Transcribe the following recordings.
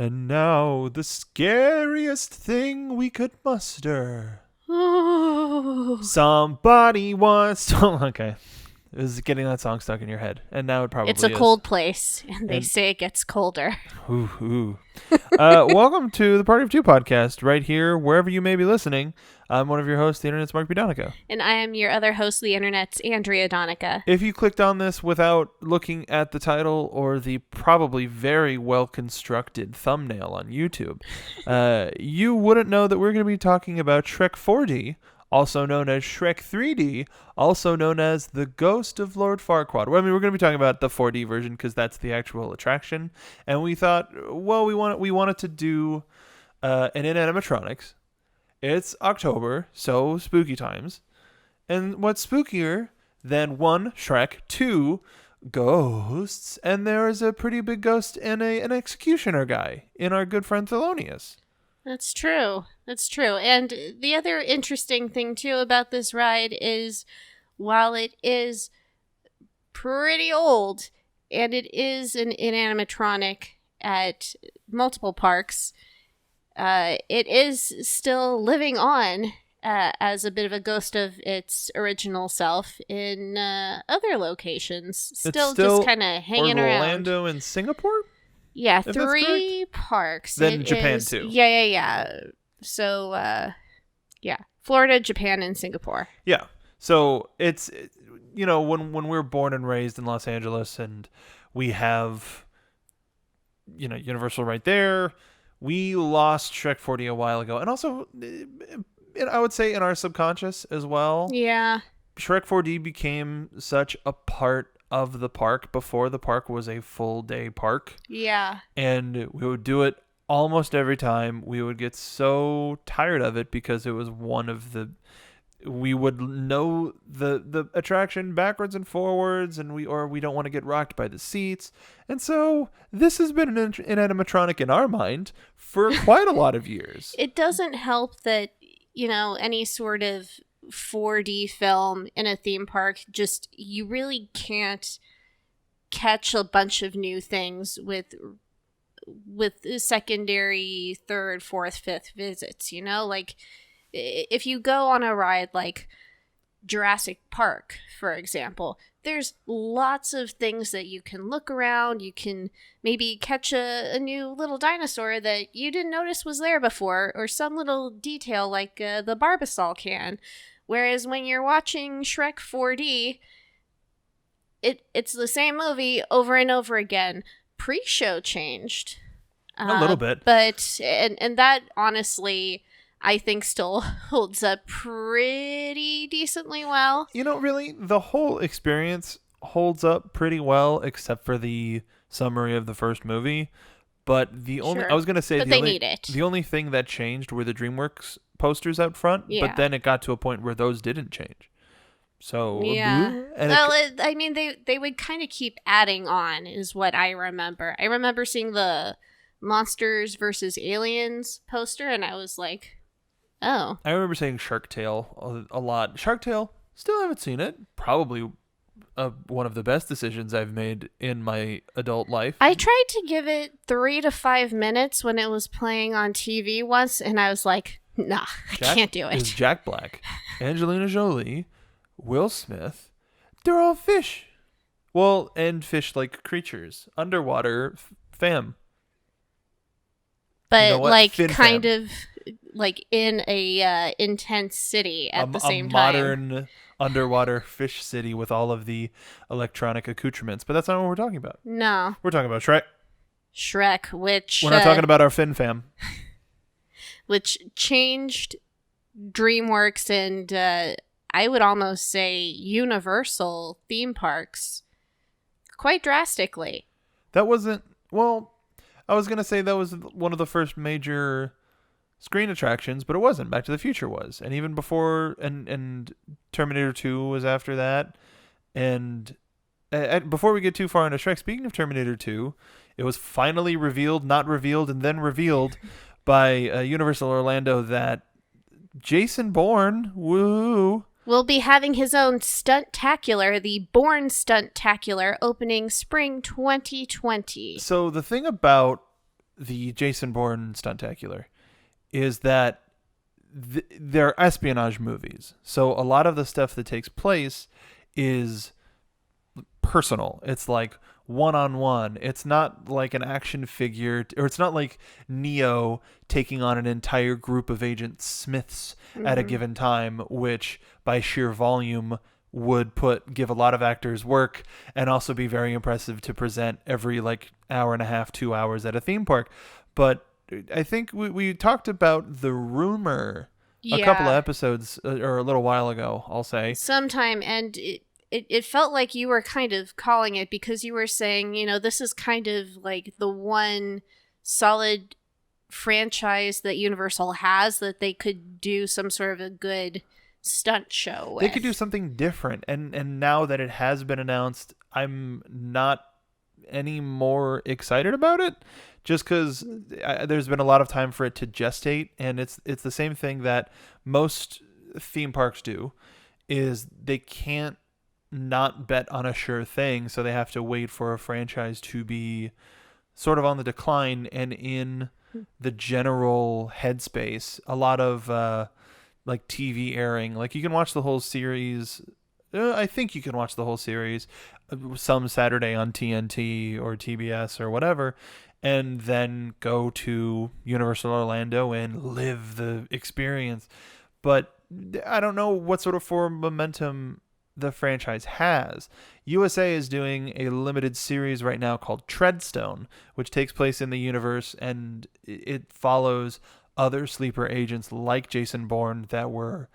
And now the scariest thing we could muster. Somebody wants to... Okay. It was getting that song stuck in your head. And now it probably is. It's a cold place, and they say it gets colder. Welcome to the Party of Two podcast, right here, wherever you may be listening. I'm one of your hosts, the Internet's Mark B. Donica. And I am your other host, the Internet's Andrea Donica. If you clicked on this without looking at the title or the probably very well-constructed thumbnail on YouTube, you wouldn't know that we're going to be talking about Shrek 4D, also known as Shrek 3D, also known as The Ghost of Lord Farquaad. Well, I mean, we're going to be talking about the 4D version because that's the actual attraction. And we thought, well, we wanted to do an in-animatronics. It's October, so spooky times. And what's spookier than one, Shrek, two, ghosts, and there is a pretty big ghost and an executioner guy in our good friend Thelonious. That's true. And the other interesting thing, too, about this ride is while it is pretty old and it is an animatronic at multiple parks, it is still living on as a bit of a ghost of its original self in other locations. Still just kind of hanging around. Orlando and Singapore? Yeah, 3 parks. Then Japan, too. Yeah. So, Florida, Japan, and Singapore. Yeah. So it's, when we're born and raised in Los Angeles and we have, Universal right there, we lost Shrek 4D a while ago. And also, I would say in our subconscious as well. Yeah. Shrek 4D became such a part of the park before the park was a full day park. Yeah. And we would do it almost every time. We would get so tired of it because it was one of the... We would know the attraction backwards and forwards, and we don't want to get rocked by the seats. And so this has been an animatronic in our mind for quite a lot of years. It doesn't help that, any sort of 4D film in a theme park, just you really can't catch a bunch of new things with secondary, third, fourth, fifth visits, like if you go on a ride like Jurassic Park, for example, there's lots of things that you can look around. You can maybe catch a new little dinosaur that you didn't notice was there before, or some little detail like the Barbasol can. Whereas when you're watching Shrek 4D, it's the same movie over and over again. Pre-show changed. A little bit. But, and that honestly, I think still holds up pretty decently well. Really, the whole experience holds up pretty well, except for the summary of the first movie. But I was going to say, the only thing that changed were the DreamWorks posters out front, but then it got to a point where those didn't change. So, yeah. They would kind of keep adding on, is what I remember. I remember seeing the Monsters vs. Aliens poster, and I was like, oh. I remember saying Shark Tale a lot. Shark Tale, still haven't seen it. Probably one of the best decisions I've made in my adult life. I tried to give it 3 to 5 minutes when it was playing on TV once, and I was like, nah, I can't do it. Is Jack Black, Angelina Jolie, Will Smith. They're all fish. Well, and fish-like creatures. Underwater fam. But kind of like in a intense city at the same time. A modern underwater fish city with all of the electronic accoutrements. But that's not what we're talking about. No. We're talking about Shrek. Which... We're not talking about our fin fam. Which changed DreamWorks and I would almost say Universal theme parks quite drastically. That wasn't... Well, I was going to say that was one of the first major screen attractions, but it wasn't. Back to the Future was. And even before, and Terminator 2 was after that. And before we get too far into Shrek, speaking of Terminator 2, it was finally revealed, not revealed, and then revealed by Universal Orlando that Jason Bourne, woo, will be having his own Stuntacular, the Bourne Stuntacular, opening spring 2020. So the thing about the Jason Bourne Stuntacular is that they're espionage movies. So a lot of the stuff that takes place is personal. It's like one-on-one. It's not like an action figure, or it's not like Neo taking on an entire group of Agent Smiths at a given time, which by sheer volume would give a lot of actors work and also be very impressive to present every like hour and a half, 2 hours at a theme park. But I think we talked about the rumor a couple of episodes or a little while ago, I'll say. Sometime, and it felt like you were kind of calling it because you were saying, this is kind of like the one solid franchise that Universal has that they could do some sort of a good stunt show with. They could do something different, and now that it has been announced, I'm not any more excited about it, just because there's been a lot of time for it to gestate, and it's the same thing that most theme parks do, is they can't not bet on a sure thing, so they have to wait for a franchise to be sort of on the decline and in the general headspace. A lot of like TV airing, like you can watch the whole series. I think you can watch the whole series some Saturday on TNT or TBS or whatever, and then go to Universal Orlando and live the experience. But I don't know what sort of forward momentum the franchise has. USA is doing a limited series right now called Treadstone, which takes place in the universe, and it follows other sleeper agents like Jason Bourne that were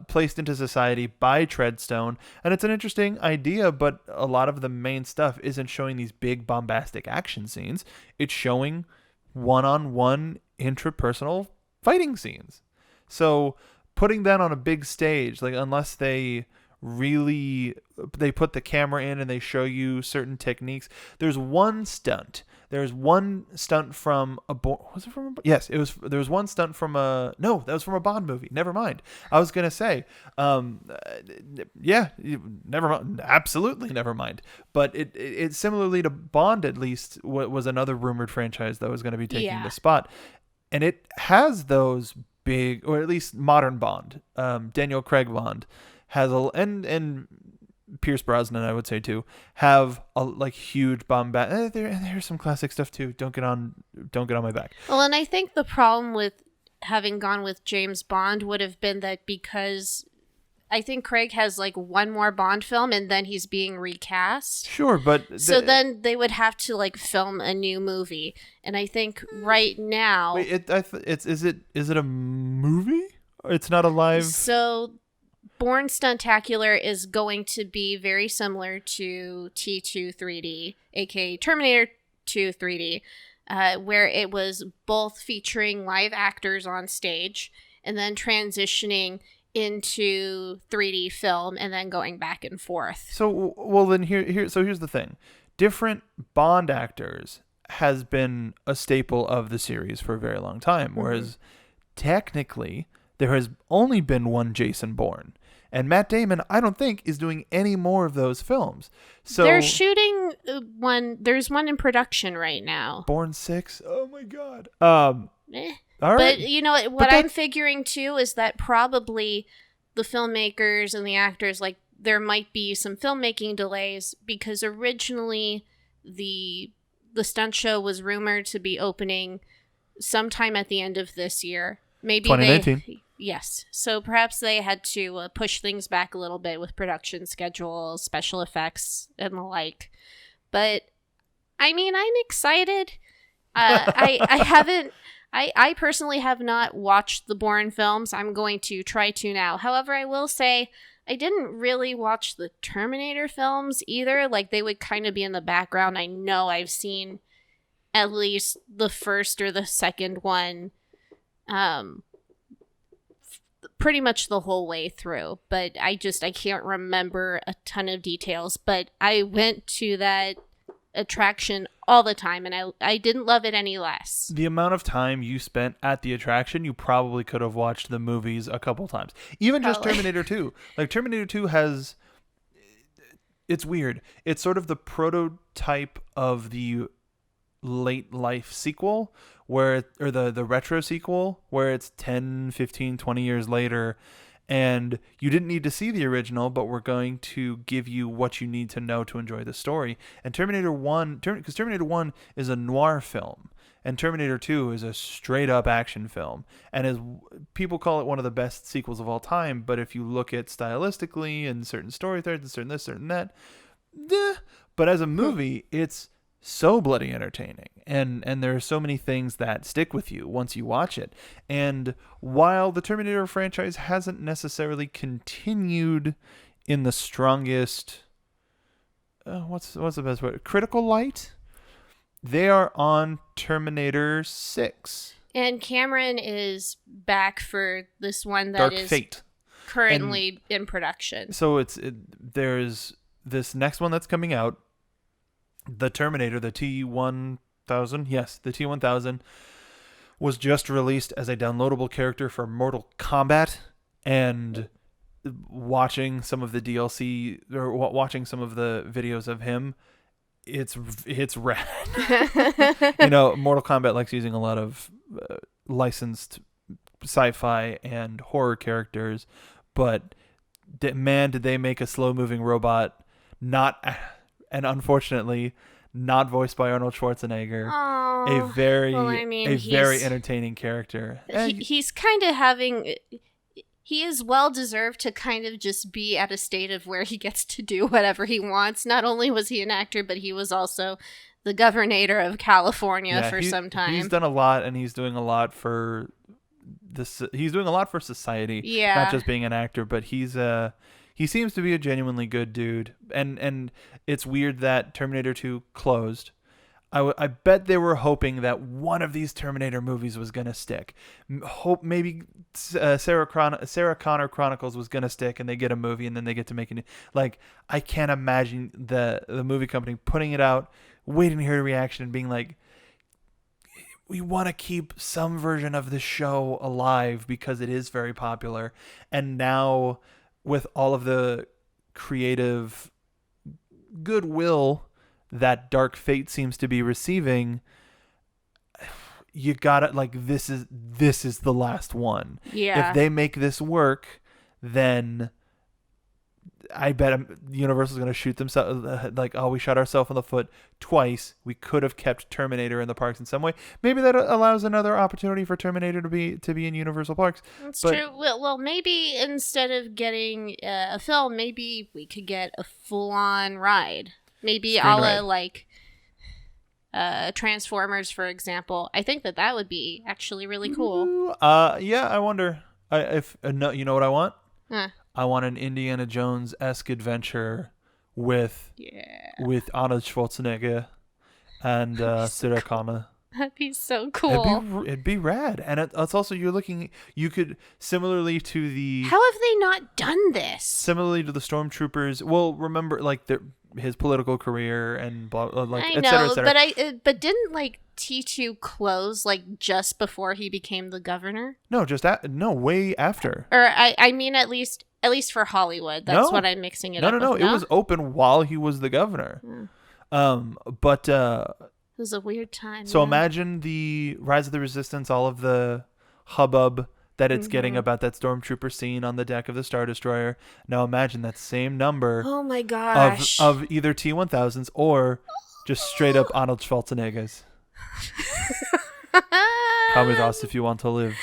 placed into society by Treadstone. And it's an interesting idea, but a lot of the main stuff isn't showing these big bombastic action scenes. It's showing one-on-one intrapersonal fighting scenes. So putting that on a big stage, like unless they put the camera in and they show you certain techniques. There's one stunt from a was it from a, yes, it was. There was one stunt from that was from a Bond movie. Never mind. I was gonna say, never mind. Absolutely never mind. But it similarly to Bond, at least, was another rumored franchise that was going to be taking the spot, and it has those big, or at least modern Bond, Daniel Craig Bond has and Pierce Brosnan, I would say too, have a like huge bombast. There's some classic stuff too. Don't get on my back. Well, and I think the problem with having gone with James Bond would have been that because I think Craig has like one more Bond film and then he's being recast. Sure, but so then they would have to like film a new movie, and I think right now, wait, is it a movie? It's not a live. So Bourne Stuntacular is going to be very similar to T2 3D, aka Terminator 2 3D, where it was both featuring live actors on stage and then transitioning into 3D film and then going back and forth. So, well, then here's the thing. Different Bond actors has been a staple of the series for a very long time, whereas technically there has only been one Jason Bourne. And Matt Damon, I don't think, is doing any more of those films. So they're shooting one. There's one in production right now. Bourne 6? Oh, my God. All right. But, what I'm figuring, too, is that probably the filmmakers and the actors, like, there might be some filmmaking delays because originally the stunt show was rumored to be opening sometime at the end of this year. Maybe 2019. Yes. So perhaps they had to push things back a little bit with production schedules, special effects, and the like. But, I mean, I'm excited. I personally have not watched the Bourne films. I'm going to try to now. However, I will say I didn't really watch the Terminator films either. Like, they would kind of be in the background. I know I've seen at least the first or the second one pretty much the whole way through, but I can't remember a ton of details. But I went to that attraction all the time, and I didn't love it any less. The amount of time you spent at the attraction, you probably could have watched the movies a couple times. Even just Terminator 2. Like, Terminator 2 has... It's weird. It's sort of the prototype of the late life sequel or the retro sequel where it's 10, 15, 20 years later, and you didn't need to see the original, but we're going to give you what you need to know to enjoy the story. And Terminator 1, because Terminator 1 is a noir film, and Terminator 2 is a straight up action film, and as people call it one of the best sequels of all time. But if you look at stylistically and certain story threads and certain this, certain that, but as a movie, it's so bloody entertaining, and there are so many things that stick with you once you watch it. And while the Terminator franchise hasn't necessarily continued in the strongest what's the best word, critical light, they are on Terminator 6. And Cameron is back for this one that Dark is Fate currently in production. So there's this next one that's coming out, the Terminator, the T-1000. Yes, the T-1000 was just released as a downloadable character for Mortal Kombat, and watching some of the DLC or watching some of the videos of him, it's rad. Mortal Kombat likes using a lot of licensed sci-fi and horror characters, but man, did they make a slow-moving robot, and unfortunately not voiced by Arnold Schwarzenegger. Oh, a very he's entertaining character. He's kind of having... He is well deserved to kind of just be at a state of where he gets to do whatever he wants. Not only was he an actor, but he was also the governor of California for some time. He's done a lot, and he's doing a lot for this. He's doing a lot for society. Yeah, not just being an actor, but he seems to be a genuinely good dude. And it's weird that Terminator 2 closed. I bet they were hoping that one of these Terminator movies was going to stick. Hope maybe Sarah Connor Chronicles was going to stick, and they get a movie, and then they get to make it. Like, I can't imagine the movie company putting it out, waiting to hear a reaction, and being like, we want to keep some version of the show alive because it is very popular. And now, with all of the creative goodwill that Dark Fate seems to be receiving, you gotta, like, this is the last one. Yeah. If they make this work, then I bet Universal's gonna shoot themselves, like, we shot ourselves in the foot twice. We could have kept Terminator in the parks in some way. Maybe that allows another opportunity for Terminator to be in Universal parks. That's true. Well, maybe instead of getting a film, maybe we could get a full-on ride. Maybe a la like Transformers, for example. I think that would be actually really cool. Yeah, I wonder if you know what I want? Huh. I want an Indiana Jones-esque adventure with Arnold Schwarzenegger and Sarah Connor. That'd be so cool. It'd be rad. And it's also, you could, similarly to the... How have they not done this? Similarly to the Stormtroopers, well, remember, like, his political career and blah, like, I et know, cetera, et cetera. but didn't, like, T2 close, like, just before he became the governor? No, way after. Or, I mean, at least for Hollywood. That's what I'm mixing it up with. No, it was open while he was the governor. But... it was a weird time. So imagine the Rise of the Resistance, all of the hubbub that it's getting about that Stormtrooper scene on the deck of the Star Destroyer. Now imagine that same number oh my gosh. of either T-1000s or just straight up Arnold Schwarzenegger's. Come with us if you want to live.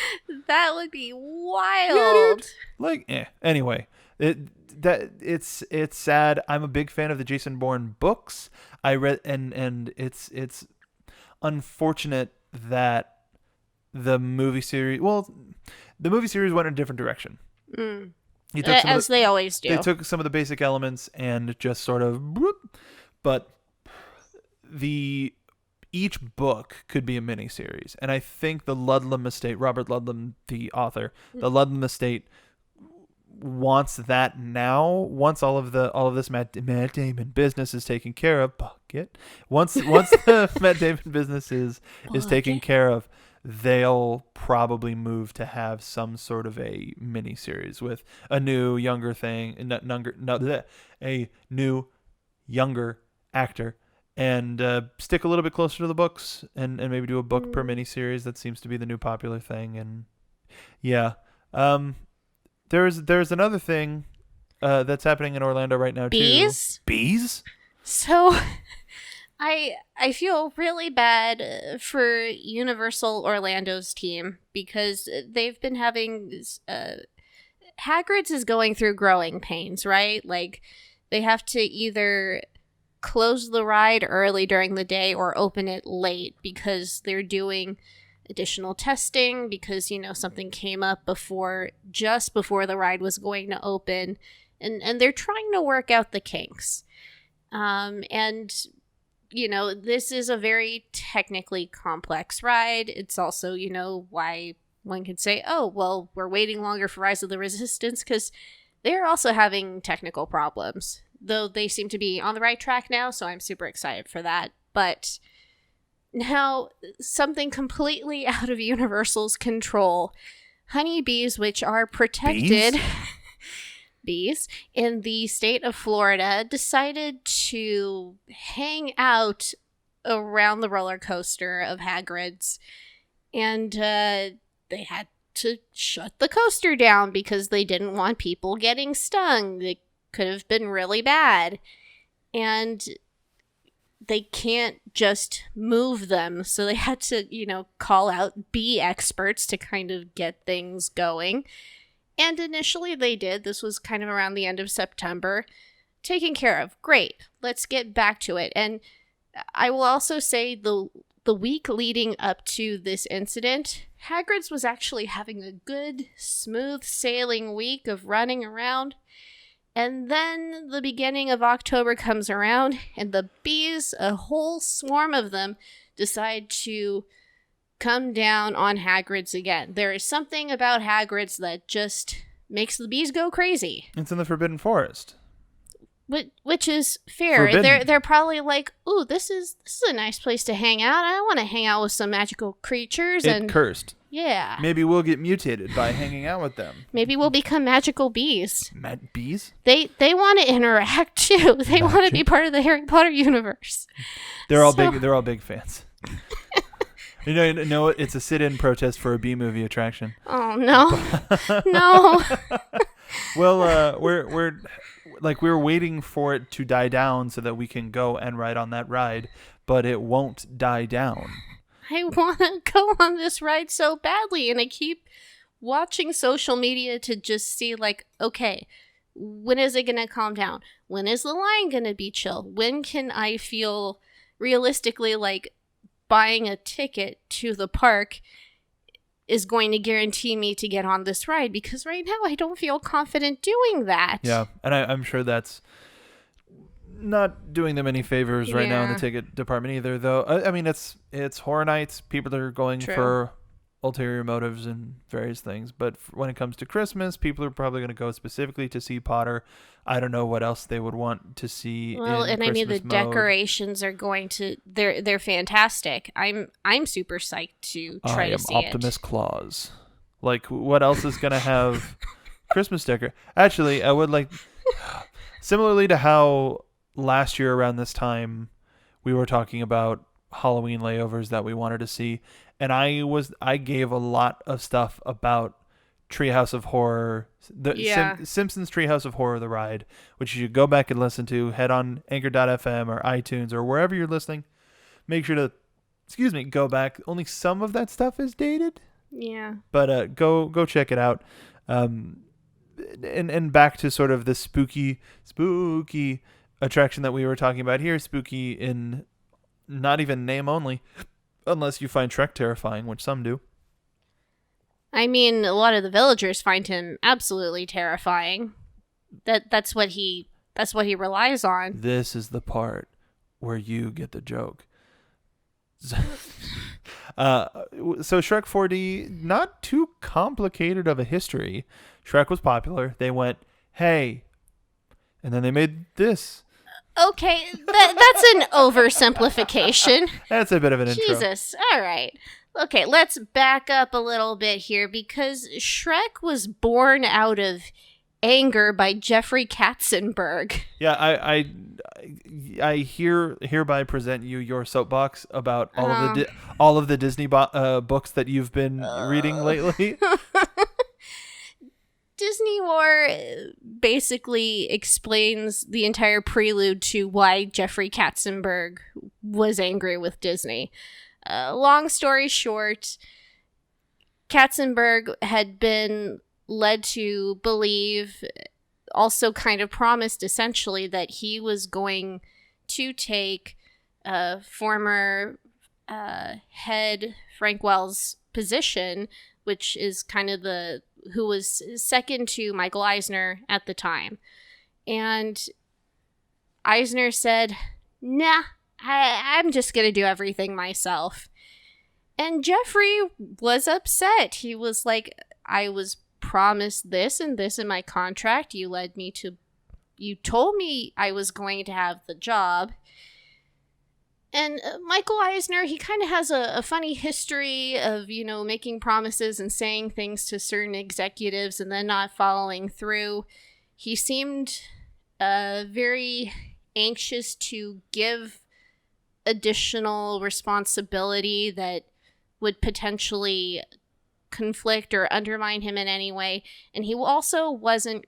That would be wild. Yeah, Anyway, it's sad. I'm a big fan of the Jason Bourne books. I read and it's unfortunate that the movie series went in a different direction. As they always do. They took some of the basic elements and just sort of but each book could be a miniseries. And I think the Ludlum estate, Robert Ludlum, the author, the Ludlum estate wants that now. Once all of this Matt Damon business is taken care of, once the Matt Damon business is taken care of, they'll probably move to have some sort of a mini series with a new younger actor and stick a little bit closer to the books, and maybe do a book per miniseries. That seems to be the new popular thing. And yeah, there's another thing that's happening in Orlando right now too. Bees. So I feel really bad for Universal Orlando's team because they've been having Hagrid's is going through growing pains, right? Like they have to either close the ride early during the day or open it late because they're doing additional testing because, something came up just before the ride was going to open, and they're trying to work out the kinks. And this is a very technically complex ride. It's also, why one could say, oh, well, we're waiting longer for Rise of the Resistance because they're also having technical problems, though they seem to be on the right track now, so I'm super excited for that. But now, something completely out of Universal's control. Honeybees, which are protected bees in the state of Florida, decided to hang out around the roller coaster of Hagrid's, and they had to shut the coaster down because they didn't want people getting stung. It could have been really bad, and they can't just move them, so they had to, call out bee experts to kind of get things going. And initially they did. This was kind of around the end of September. Taken care of. Great. Let's get back to it. And I will also say the week leading up to this incident, Hagrid's was actually having a good, smooth sailing week of running around. And then the beginning of October comes around, and the bees, a whole swarm of them, decide to come down on Hagrid's again. There is something about Hagrid's that just makes the bees go crazy. It's in the Forbidden Forest. Which is fair. Forbidden. They're probably like, ooh, this is a nice place to hang out. I want to hang out with some magical creatures. Cursed. Yeah. Maybe we'll get mutated by hanging out with them. Maybe we'll become magical bees. Bees? They want to interact too. They want to be part of the Harry Potter universe. They're all big fans. You know, it's a sit-in protest for a bee movie attraction. Oh no, no. Well, we're waiting for it to die down so that we can go and ride on that ride, but it won't die down. I want to go on this ride so badly, and I keep watching social media to just see, like, okay, when is it going to calm down? When is the line going to be chill? When can I feel realistically like buying a ticket to the park is going to guarantee me to get on this ride? Because right now I don't feel confident doing that. Yeah, and I'm sure that's not doing them any favors right now in the ticket department either, though. I mean, it's Horror Nights. People are going for ulterior motives and various things. But when it comes to Christmas, people are probably going to go specifically to see Potter. I don't know what else they would want to see. Well, and Christmas I mean, the mode. decorations are going to they're fantastic. I'm super psyched to try to see it. I am Optimus Claus. Like, what else is going to have Christmas decor? Actually, I would like, similarly to how last year around this time we were talking about Halloween layovers that we wanted to see, and I gave a lot of stuff about Treehouse of Horror, Simpsons Treehouse of Horror, the ride, which you should go back and listen to. Head on Anchor.fm or iTunes or wherever you're listening. Make sure to, go back. Only some of that stuff is dated. Yeah. But go check it out. And back to sort of the spooky attraction that we were talking about here. Spooky in not even name only, unless you find Shrek terrifying, which some do. I mean, a lot of the villagers find him absolutely terrifying. That's what he relies on. This is the part where you get the joke. So Shrek 4D, not too complicated of a history. Shrek was popular. They went, hey, and then they made this. Okay, that's an oversimplification. That's a bit of an intro. Jesus, all right. Okay, let's back up a little bit here because Shrek was born out of Anger by Jeffrey Katzenberg. Yeah, I hereby present you your soapbox about all of the Disney books that you've been reading lately. Disney War basically explains the entire prelude to why Jeffrey Katzenberg was angry with Disney. Long story short, Katzenberg had been led to believe, also kind of promised essentially, that he was going to take former head Frank Wells' position, which is kind of who was second to Michael Eisner at the time. And Eisner said, nah, I'm just going to do everything myself. And Jeffrey was upset. He was like, I was promised this and this in my contract. You told me I was going to have the job. And Michael Eisner, he kind of has a funny history of, making promises and saying things to certain executives and then not following through. He seemed very anxious to give additional responsibility that would potentially conflict or undermine him in any way. And he also wasn't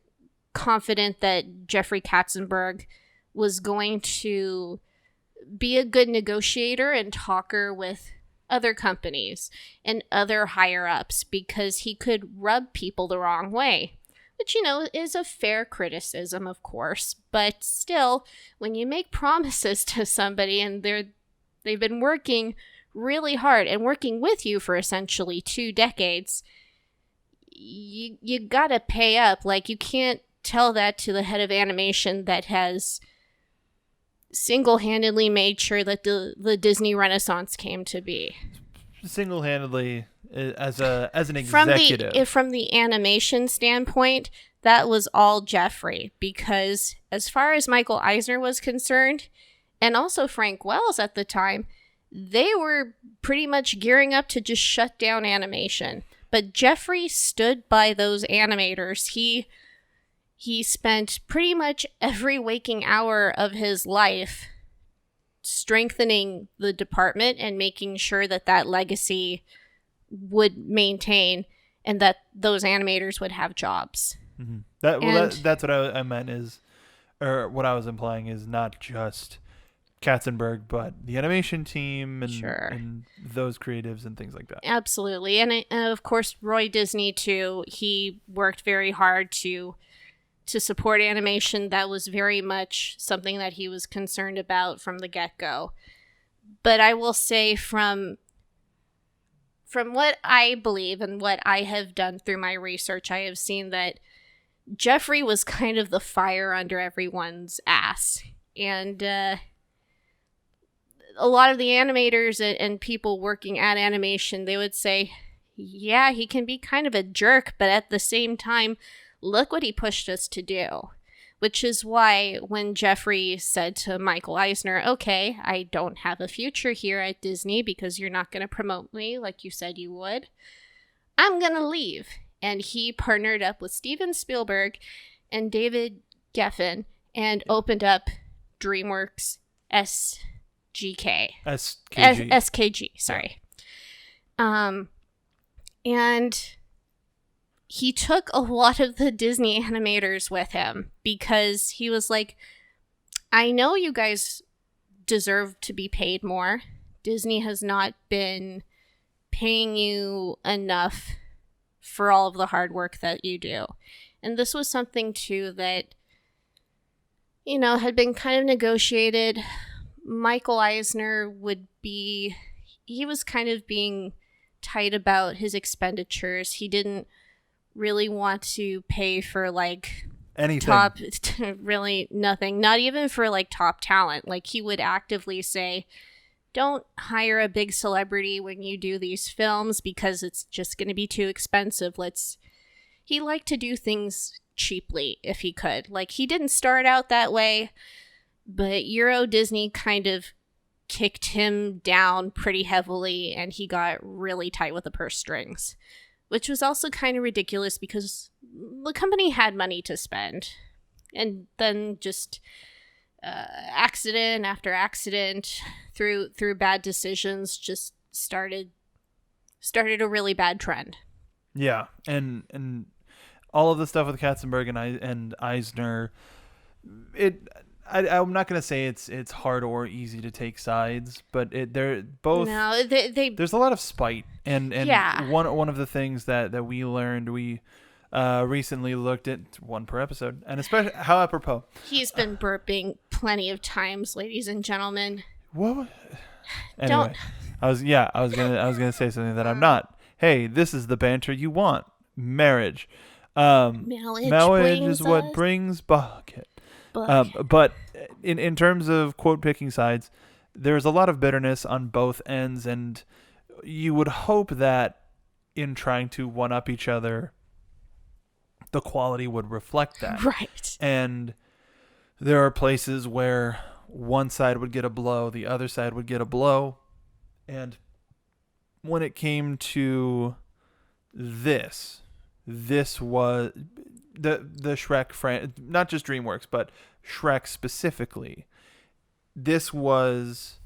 confident that Jeffrey Katzenberg was going to be a good negotiator and talker with other companies and other higher ups, because he could rub people the wrong way, which, is a fair criticism, of course. But still, when you make promises to somebody and they've been working really hard and working with you for essentially 2 decades, you gotta pay up. Like, you can't tell that to the head of animation that has single-handedly made sure that the Disney Renaissance came to be. Single-handedly as an executive. From the animation standpoint, that was all Jeffrey, because as far as Michael Eisner was concerned, and also Frank Wells at the time, they were pretty much gearing up to just shut down animation. But Jeffrey stood by those animators. He spent pretty much every waking hour of his life strengthening the department and making sure that legacy would maintain and that those animators would have jobs. Mm-hmm. That's what I meant or what I was implying is not just Katzenberg, but the animation team and those creatives and things like that. Absolutely. And of course, Roy Disney, too, he worked very hard to support animation. That was very much something that he was concerned about from the get-go. But I will say from what I believe and what I have done through my research, I have seen that Jeffrey was kind of the fire under everyone's ass. And a lot of the animators and people working at animation, they would say, yeah, he can be kind of a jerk, but at the same time, look what he pushed us to do. Which is why when Jeffrey said to Michael Eisner, okay, I don't have a future here at Disney because you're not going to promote me like you said you would, I'm going to leave. And he partnered up with Steven Spielberg and David Geffen and opened up DreamWorks SKG, sorry. And he took a lot of the Disney animators with him because he was like, I know you guys deserve to be paid more. Disney has not been paying you enough for all of the hard work that you do. And this was something, too, that, had been kind of negotiated. Michael Eisner he was kind of being tight about his expenditures. He didn't really want to pay for anything. Really nothing, not even for top talent. He would actively say, don't hire a big celebrity when you do these films because it's just going to be too expensive. He liked to do things cheaply if he could. He didn't start out that way, but Euro Disney kind of kicked him down pretty heavily and he got really tight with the purse strings. Which was also kind of ridiculous because the company had money to spend, and then just accident after accident through bad decisions just started a really bad trend. Yeah, and all of the stuff with Katzenberg and Eisner, I'm not gonna say it's hard or easy to take sides, but they're both. No, there's a lot of spite, and yeah. one of the things that we learned, we recently looked at one per episode, and especially how apropos. He's been burping plenty of times, ladies and gentlemen. What? Anyway, Don't. I was gonna say something that I'm not. Hey, this is the banter you want. Marriage. Marriage is what brings bucket. But in terms of quote picking sides, there's a lot of bitterness on both ends, and you would hope that in trying to one up each other, the quality would reflect that. Right. And there are places where one side would get a blow, the other side would get a blow, and when it came to this was the Shrek not just DreamWorks, but Shrek specifically. This was,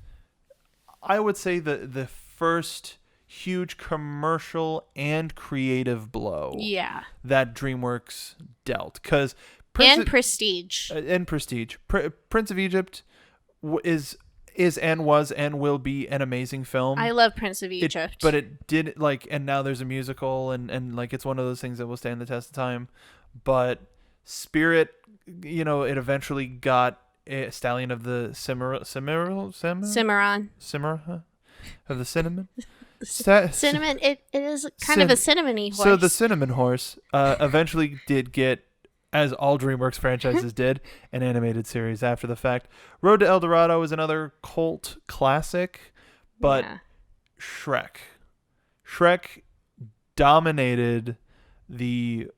I would say, the first huge commercial and creative blow. Yeah. That DreamWorks dealt, because Prestige. Prince of Egypt is and was and will be an amazing film. I love Prince of Egypt. But it did, like, and now there's a musical, and like it's one of those things that will stand the test of time. But Spirit, it eventually got a Stallion of the Cimarron of the Cinnamon. Cinnamon. It is kind of a cinnamony horse. So the Cinnamon Horse eventually did get, as all DreamWorks franchises did, an animated series after the fact. Road to El Dorado is another cult classic, but yeah. Shrek dominated the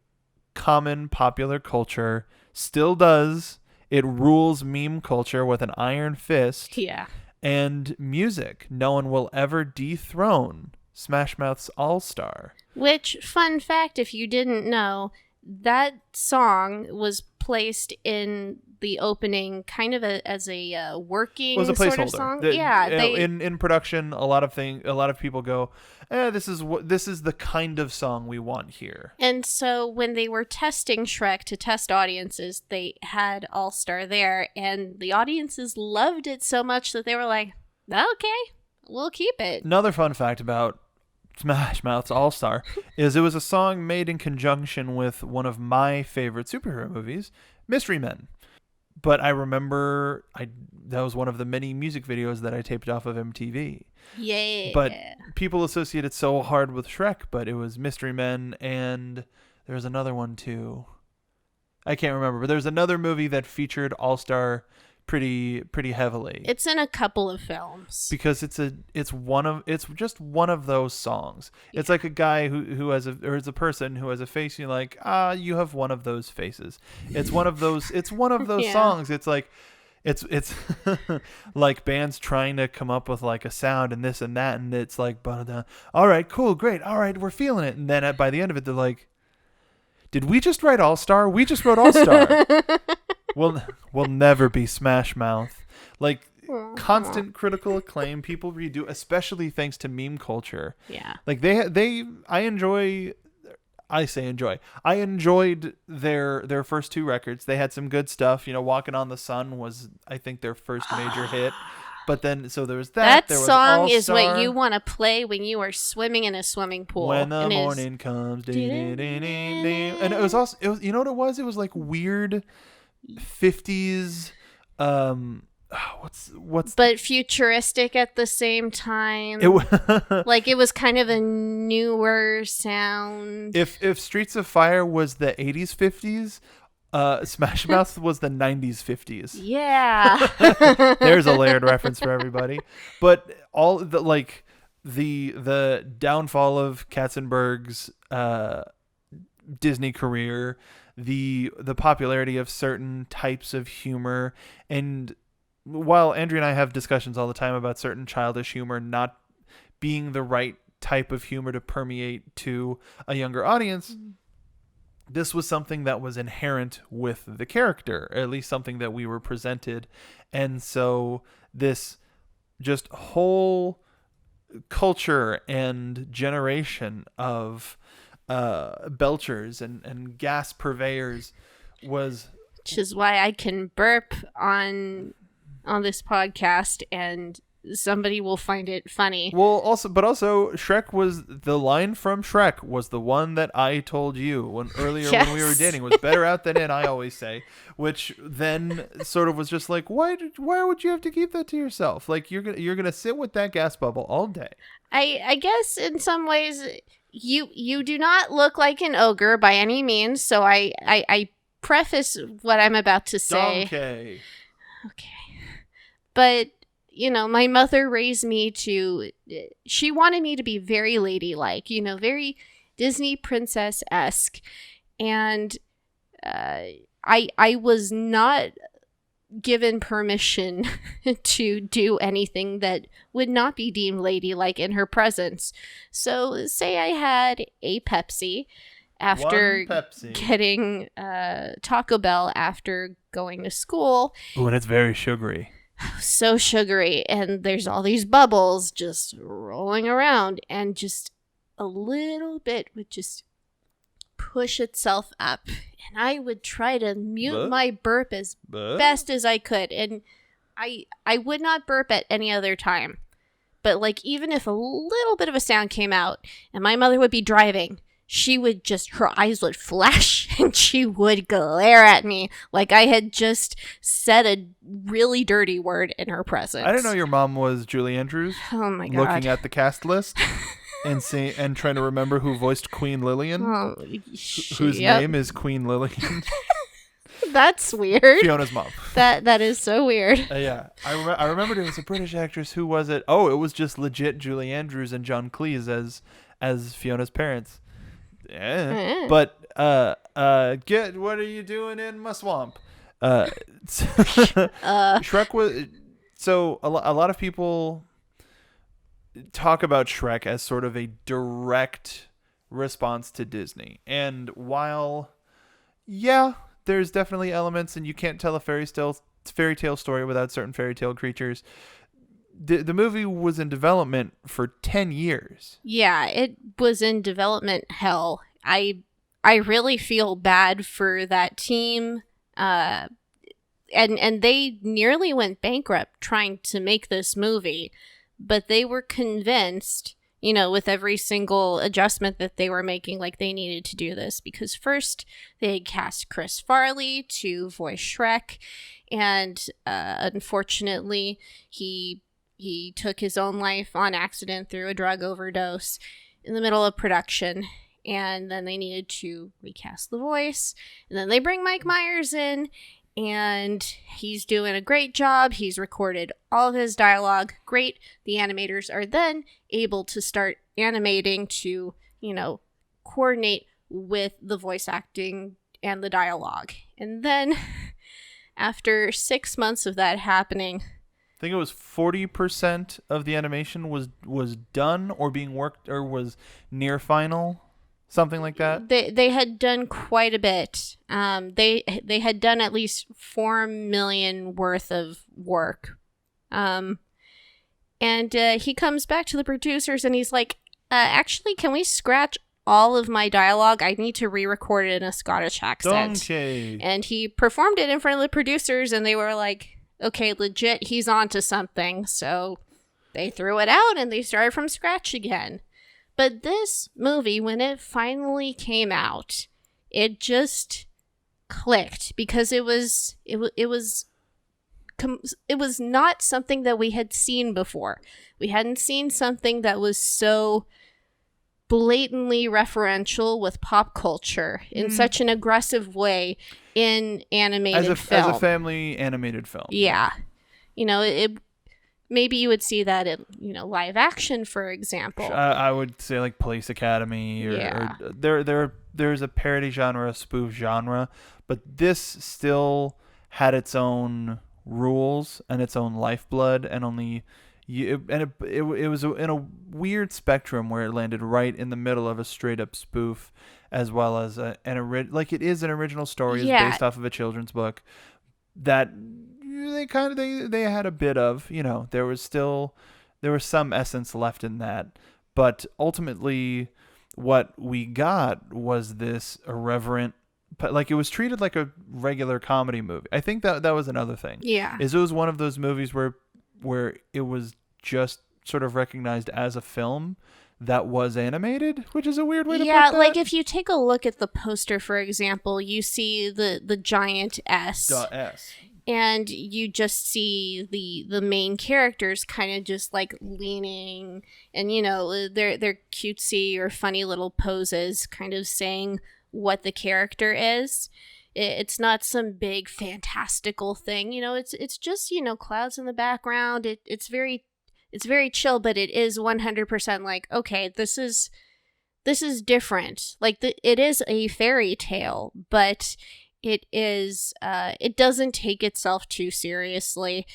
common popular culture, still does. It rules meme culture with an iron fist. Yeah. And music. No one will ever dethrone Smash Mouth's All-Star. Which, fun fact, if you didn't know, that song was placed in the opening kind of as a working sort of song. In production, a lot of people go, this is the kind of song we want here. And so when they were testing Shrek to test audiences, they had All Star there, and the audiences loved it so much that they were like, okay, we'll keep it. Another fun fact about Smash Mouth's All-Star is it was a song made in conjunction with one of my favorite superhero movies, Mystery Men. But I remember that was one of the many music videos that I taped off of MTV. Yeah. But people associate it so hard with Shrek, but it was Mystery Men, and there was another one too. I can't remember, but there was another movie that featured All-Star pretty heavily. It's in a couple of films because it's just one of those songs. Yeah. It's like a guy who has it's a person who has a face, and you're like, you have one of those faces. It's one of those yeah. songs. It's like it's like bands trying to come up with like a sound and this and that, and it's like, all right, cool, great, all right, we're feeling it, and then by the end of it they're like, did we just write All-Star? We just wrote All-Star. We'll never be Smash Mouth. Like, constant critical acclaim, people redo, especially thanks to meme culture. Yeah. Like I enjoyed their first two records. They had some good stuff. Walking on the Sun was, I think, their first major hit. But then, so there was that. There was song All-Star. Is what you want to play when you are swimming in a swimming pool. When the morning comes. And it was also, you know what it was? It was like weird 50s, but futuristic at the same time. Like, it was kind of a newer sound. If Streets of Fire was the 80s 50s, Smash Mouth was the 90s 50s. Yeah. There's a layered reference for everybody. But all the downfall of Katzenberg's Disney career, the popularity of certain types of humor, and while Andrea and I have discussions all the time about certain childish humor not being the right type of humor to permeate to a younger audience, this was something that was inherent with the character, or at least something that we were presented. And so this just whole culture and generation of belchers and gas purveyors was, which is why I can burp on this podcast and somebody will find it funny. well, also Shrek was, the line from Shrek was the one that I told you when earlier when we were Yes. dating, was better out than in, I always say, which then sort of was just like, why would you have to keep that to yourself? Like, you're gonna sit with that gas bubble all day. I guess in some ways you do not look like an ogre by any means, so I preface what I'm about to say. Okay. Okay. But, my mother raised me she wanted me to be very ladylike, very Disney princess-esque. And I was not given permission to do anything that would not be deemed ladylike in her presence. So say I had a Pepsi after One Pepsi. getting Taco Bell after going to school. Ooh, and it's very sugary. So sugary, and there's all these bubbles just rolling around, and just a little bit would just push itself up, and I would try to mute my burp as best as I could, and I would not burp at any other time. But like, even if a little bit of a sound came out and my mother would be driving, she would just, her eyes would flash and she would glare at me like I had just said a really dirty word in her presence. I didn't know your mom was Julie Andrews. Oh my God. Looking at the cast list and trying to remember who voiced Queen Lillian, whose name is Queen Lillian. That's weird. Fiona's mom. That is so weird. Yeah, I remembered it was a British actress. Who was it? Oh, it was just legit Julie Andrews and John Cleese as Fiona's parents. Yeah. But get, what are you doing in my swamp? Shrek was, so a lot of people talk about Shrek as sort of a direct response to Disney. And while, yeah, there's definitely elements, and you can't tell a fairy tale story without certain fairy tale creatures, the movie was in development for 10 years. Yeah, it was in development hell. I really feel bad for that team. And they nearly went bankrupt trying to make this movie, but they were convinced, with every single adjustment that they were making, like they needed to do this, because first they had cast Chris Farley to voice Shrek, and unfortunately he took his own life on accident through a drug overdose in the middle of production. And then they needed to recast the voice. And then they bring Mike Myers in, and he's doing a great job. He's recorded all of his dialogue. Great. The animators are then able to start animating to, coordinate with the voice acting and the dialogue. And then after 6 months of that happening, I think it was 40% of the animation was done or being worked or was near final, something like that. They had done quite a bit. They had done at least $4 million worth of work. And he comes back to the producers and he's like, actually, can we scratch all of my dialogue? I need to re-record it in a Scottish accent. Okay. And he performed it in front of the producers, and they were like, okay, legit, he's onto something. So they threw it out and they started from scratch again. But this movie, when it finally came out, it just clicked, because it was not something that we had seen before. We hadn't seen something that was so blatantly referential with pop culture in such an aggressive way in animated film. As a family animated film. Yeah. Maybe you would see that in, live action, for example. I would say like Police Academy or there's a parody genre, a spoof genre, but this still had its own rules and its own lifeblood, and it was in a weird spectrum where it landed right in the middle of a straight up spoof as well as like it is an original story, is Yeah. based off of a children's book that they had a bit of, there was some essence left in that, but ultimately what we got was this irreverent, but like it was treated like a regular comedy movie. I think that was another thing. Yeah. Is it was one of those movies where it was just sort of recognized as a film that was animated, which is a weird way to put that. Yeah, like if you take a look at the poster, for example, you see the giant S. S. And you just see the main characters kind of just like leaning, and they're cutesy or funny little poses, kind of saying what the character is. It's not some big fantastical thing, it's just clouds in the background. It's very chill, but it is 100% like, okay, this is different. Like it is a fairy tale, but it doesn't take itself too seriously.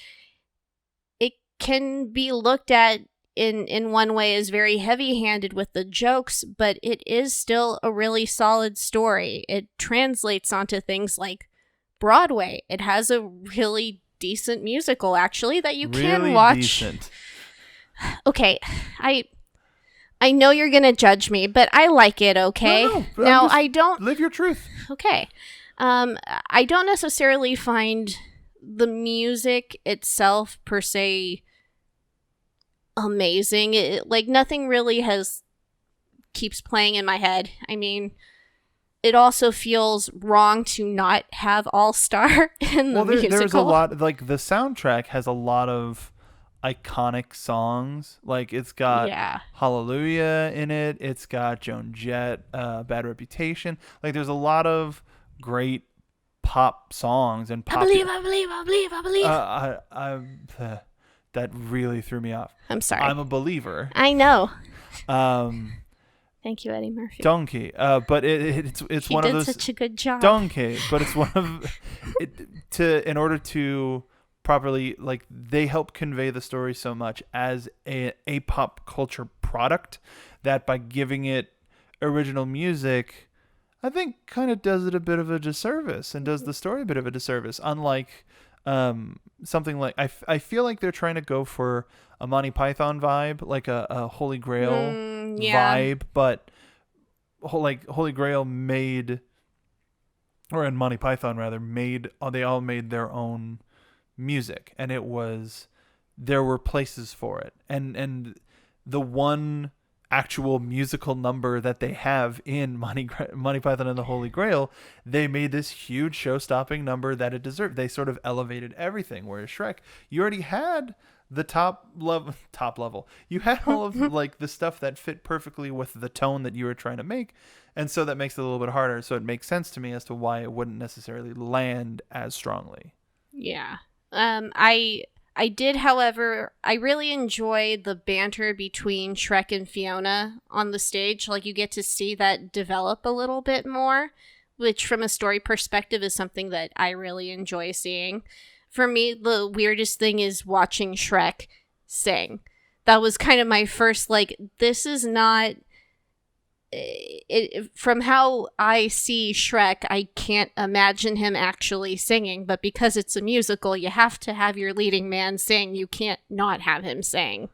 It can be looked at in one way as very heavy-handed with the jokes, but it is still a really solid story. It translates onto things like Broadway. It has a really decent musical, actually, that you can watch. Decent. Okay, I know you're gonna judge me, but I like it. Okay, No, now I don't live your truth. Okay. I don't necessarily find the music itself per se amazing. Like nothing really keeps playing in my head. I mean, it also feels wrong to not have All Star in the musical. There's a lot, like the soundtrack has a lot of iconic songs. Like it's got Hallelujah in it. It's got Joan Jett, Bad Reputation. Like there's a lot of great pop songs and pop. I believe. That really threw me off. I'm sorry. I'm a believer. I know. Thank you, Eddie Murphy. Donkey. But it's one of those. He did such a good job. Donkey, but it's one of in order to properly, like, they help convey the story so much as a pop culture product that by giving it original music, I think kind of does it a bit of a disservice and does the story a bit of a disservice. Unlike something like, I feel like they're trying to go for a Monty Python vibe, like a Holy Grail vibe, but like Holy Grail made, or in Monty Python rather, they all made their own music, and there were places for it, and the one actual musical number that they have in Monty Python and the Holy Grail, they made this huge show-stopping number that it deserved. They sort of elevated everything. Whereas Shrek, you already had the top level. You had all of like the stuff that fit perfectly with the tone that you were trying to make, and so that makes it a little bit harder. So it makes sense to me as to why it wouldn't necessarily land as strongly. Yeah. I did, however, I really enjoy the banter between Shrek and Fiona on the stage. Like, you get to see that develop a little bit more, which from a story perspective is something that I really enjoy seeing. For me, the weirdest thing is watching Shrek sing. That was kind of my first, like, this is not... from how I see Shrek, I can't imagine him actually singing, but because it's a musical, you have to have your leading man sing. You can't not have him sing.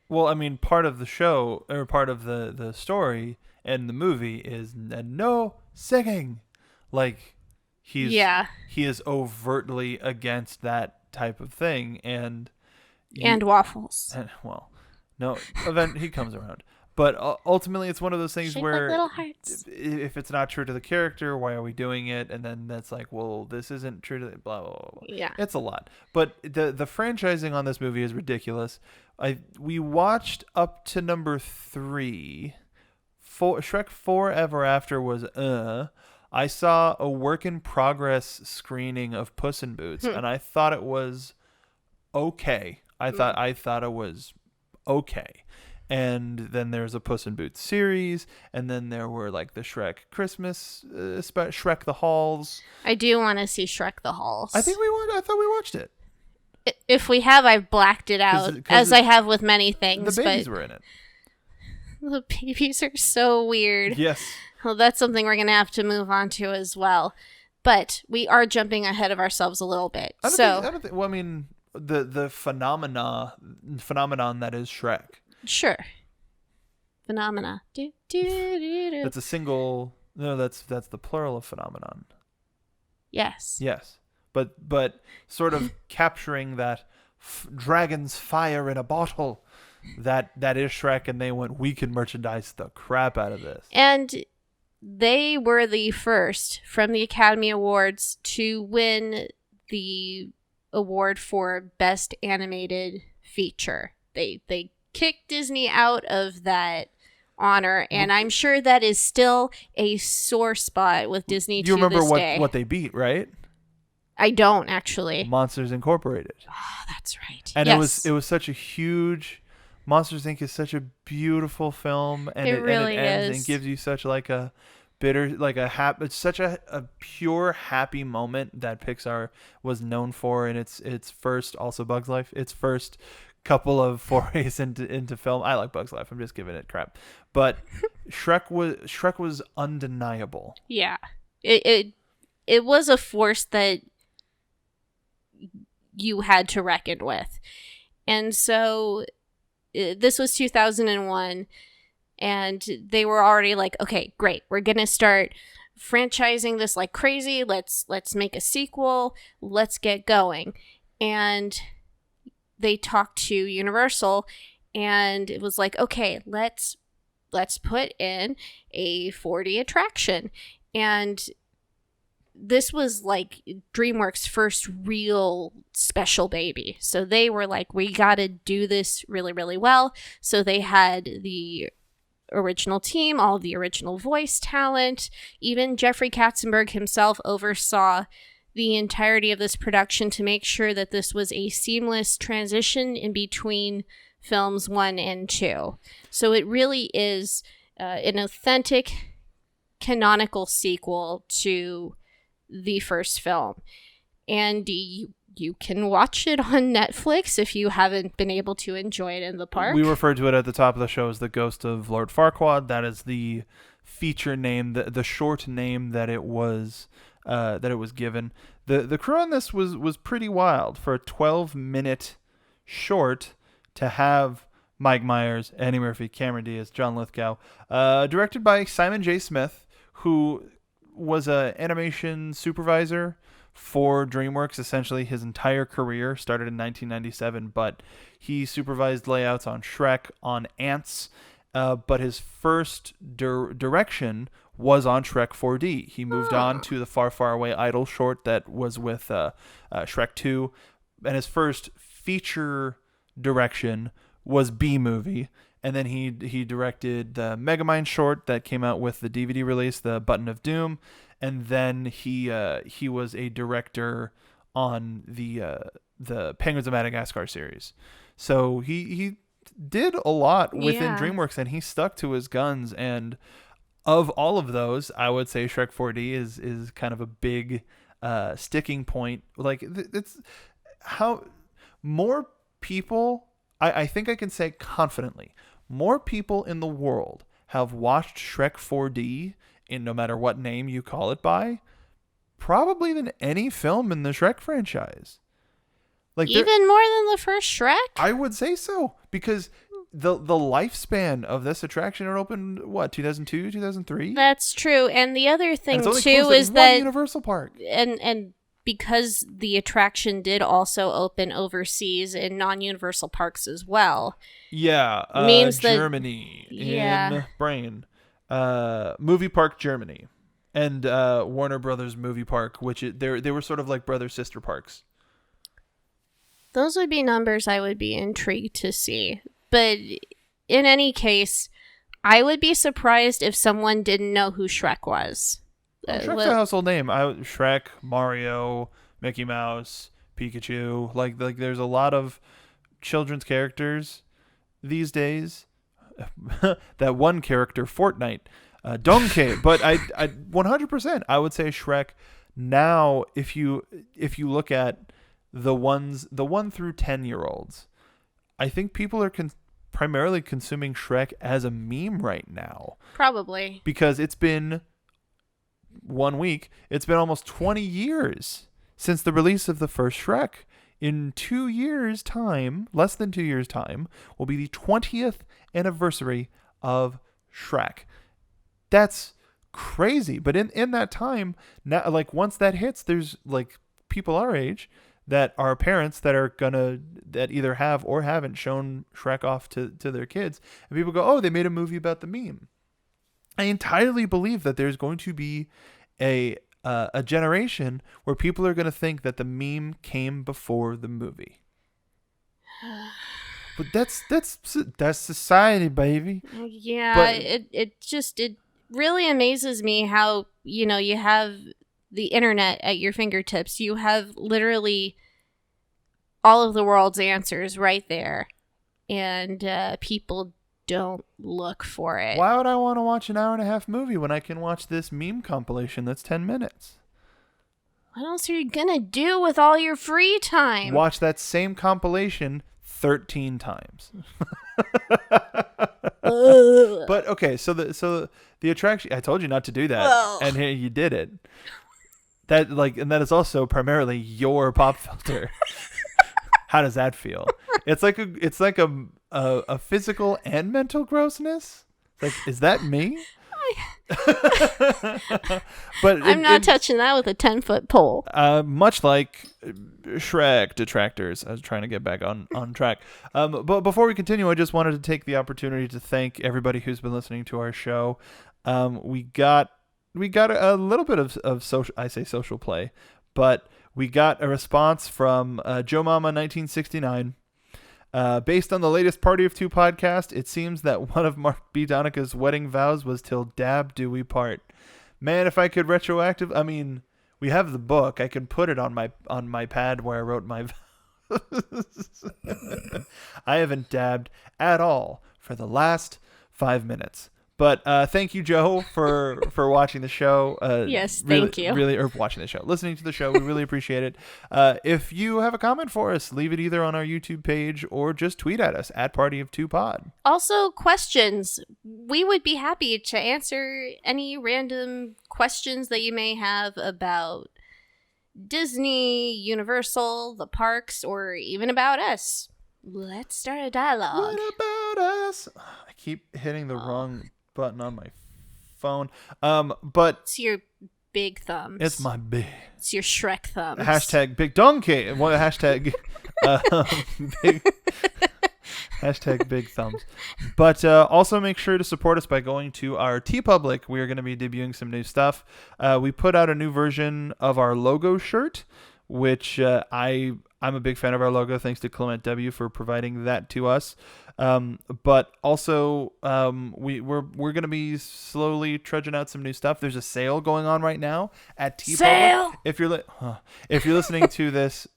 Well, I mean, part of the show, or part of the story and the movie is no singing. Like, he is overtly against that type of thing, and waffles. No, he comes around. But ultimately, it's one of those things where like little hearts. If it's not true to the character, why are we doing it? And then that's like, well, this isn't true to the blah, blah, blah, blah. Yeah. It's a lot. But the franchising on this movie is ridiculous. We watched up to number 3. Shrek 4 Ever After was I saw a work in progress screening of Puss in Boots, and I thought it was okay. I thought it was okay. And then there's a Puss in Boots series, and then there were like the Shrek Christmas, Shrek the Halls. I do want to see Shrek the Halls. I thought we watched it. If we have, I've blacked it out, as I have with many things. The babies were in it. The babies are so weird. Yes. Well, that's something we're going to have to move on to as well. But we are jumping ahead of ourselves a little bit. I don't think. Well, I mean, the phenomenon that is Shrek. Sure. Phenomena. That's a single. No, that's the plural of phenomenon. Yes. Yes, but sort of capturing that dragon's fire in a bottle. That is Shrek, and they went, we can merchandise the crap out of this. And they were the first from the Academy Awards to win the award for Best Animated Feature. They kicked Disney out of that honor, and I'm sure that is still a sore spot with Disney to this day. You remember what they beat, right? I don't, actually. Monsters Incorporated. Oh, that's right. And yes. it was such a huge... Monsters Inc. is such a beautiful film, and it really ends is. and gives you such like a bitter, like a happy. It's such a pure happy moment that Pixar was known for in its first, also Bugs Life, its first couple of forays into film. I like Bugs Life. I'm just giving it crap, but Shrek was undeniable. Yeah, it was a force that you had to reckon with, and so. This was 2001, and they were already like, okay, great, we're gonna start franchising this like crazy. Let's make a sequel. Let's get going. And they talked to Universal, and it was like, okay, let's put in a 4D attraction. And this was like DreamWorks' first real special baby. So they were like, we got to do this really, really well. So they had the original team, all the original voice talent. Even Jeffrey Katzenberg himself oversaw the entirety of this production to make sure that this was a seamless transition in between films 1 and 2. So it really is an authentic, canonical sequel to the first film, and you can watch it on Netflix if you haven't been able to enjoy it in the park. We referred to it at the top of the show as The Ghost of Lord Farquaad. That is the feature name, the short name that it was given. The crew on this was pretty wild for a 12-minute short to have Mike Myers, Eddie Murphy, Cameron Diaz, John Lithgow, directed by Simon J. Smith, who was an animation supervisor for DreamWorks essentially his entire career. Started in 1997, but he supervised layouts on Shrek, on Ants, but his first direction was on Shrek 4D. He moved on to the Far, Far Away Idol short that was with Shrek 2, and his first feature direction was B-Movie. And then he directed the Megamind short that came out with the DVD release, The Button of Doom. And then he was a director on the Penguins of Madagascar series. So he did a lot within DreamWorks, and he stuck to his guns. And of all of those, I would say Shrek 4D is kind of a big sticking point. Like it's how more people. I think I can say confidently, more people in the world have watched Shrek 4D in no matter what name you call it by, probably than any film in the Shrek franchise. Like even more than the first Shrek? I would say so, because the lifespan of this attraction, it opened, 2002, 2003? That's true. And the other thing, too, is that Universal Park. And because the attraction did also open overseas in non-Universal parks as well. Yeah, means Germany in Brain, Movie Park Germany, and Warner Brothers Movie Park, which they were sort of like brother sister parks. Those would be numbers I would be intrigued to see. But in any case, I would be surprised if someone didn't know who Shrek was. Shrek's a household name. Shrek, Mario, Mickey Mouse, Pikachu. Like there's a lot of children's characters these days. That one character, Fortnite, Donkey. But I 100%, I would say Shrek. Now, if you look at the 1 through 10-year-olds, I think people are primarily consuming Shrek as a meme right now. Probably. Because it's been 1 week. It's been almost 20 years since the release of the first Shrek. In 2 years' time, less than 2 years' time, will be the 20th anniversary of Shrek. That's crazy. But in that time, now, like, once that hits, there's like people our age that are parents that are that either have or haven't shown Shrek off to their kids, and people go, oh, they made a movie about the meme. I entirely believe that there's going to be a generation where people are going to think that the meme came before the movie. But that's society, baby. Yeah, but, it really amazes me how, you have the internet at your fingertips. You have literally all of the world's answers right there, and people don't look for it. Why would I want to watch an hour-and-a-half movie when I can watch this meme compilation that's 10 minutes? What else are you gonna do with all your free time? Watch that same compilation 13 times. But okay, so the attraction, I told you not to do that. Ugh. And here you did it. And that is also primarily your pop filter. How does that feel? It's like a physical and mental grossness. Like, is that me? But I'm not touching that with a 10-foot pole. Much like Shrek detractors. I was trying to get back on track. But before we continue, I just wanted to take the opportunity to thank everybody who's been listening to our show. We got a little bit of social play, but we got a response from Joe Mama 1969. Based on the latest Party of Two podcast, it seems that one of Mark B. Donica's wedding vows was till dab do we part. Man, if I could we have the book. I could put it on my pad where I wrote my vows. I haven't dabbed at all for the last 5 minutes. But thank you, Joe, for watching the show. Yes, thank you. Really, or watching the show, listening to the show. We really appreciate it. If you have a comment for us, leave it either on our YouTube page or just tweet at us at PartyOfTwoPod. Also, questions. We would be happy to answer any random questions that you may have about Disney, Universal, the parks, or even about us. Let's start a dialogue. What about us? I keep hitting the wrong button on my phone. But it's your big thumbs. It's my big. It's your Shrek thumbs. Hashtag big donkey. What hashtag? Big. Hashtag big thumbs. But also make sure to support us by going to our TeePublic. We are going to be debuting some new stuff. We put out a new version of our logo shirt, which I'm a big fan of our logo. Thanks to Clement W for providing that to us. But also, we're going to be slowly trudging out some new stuff. There's a sale going on right now at TeePublic. Sale! If you're listening to this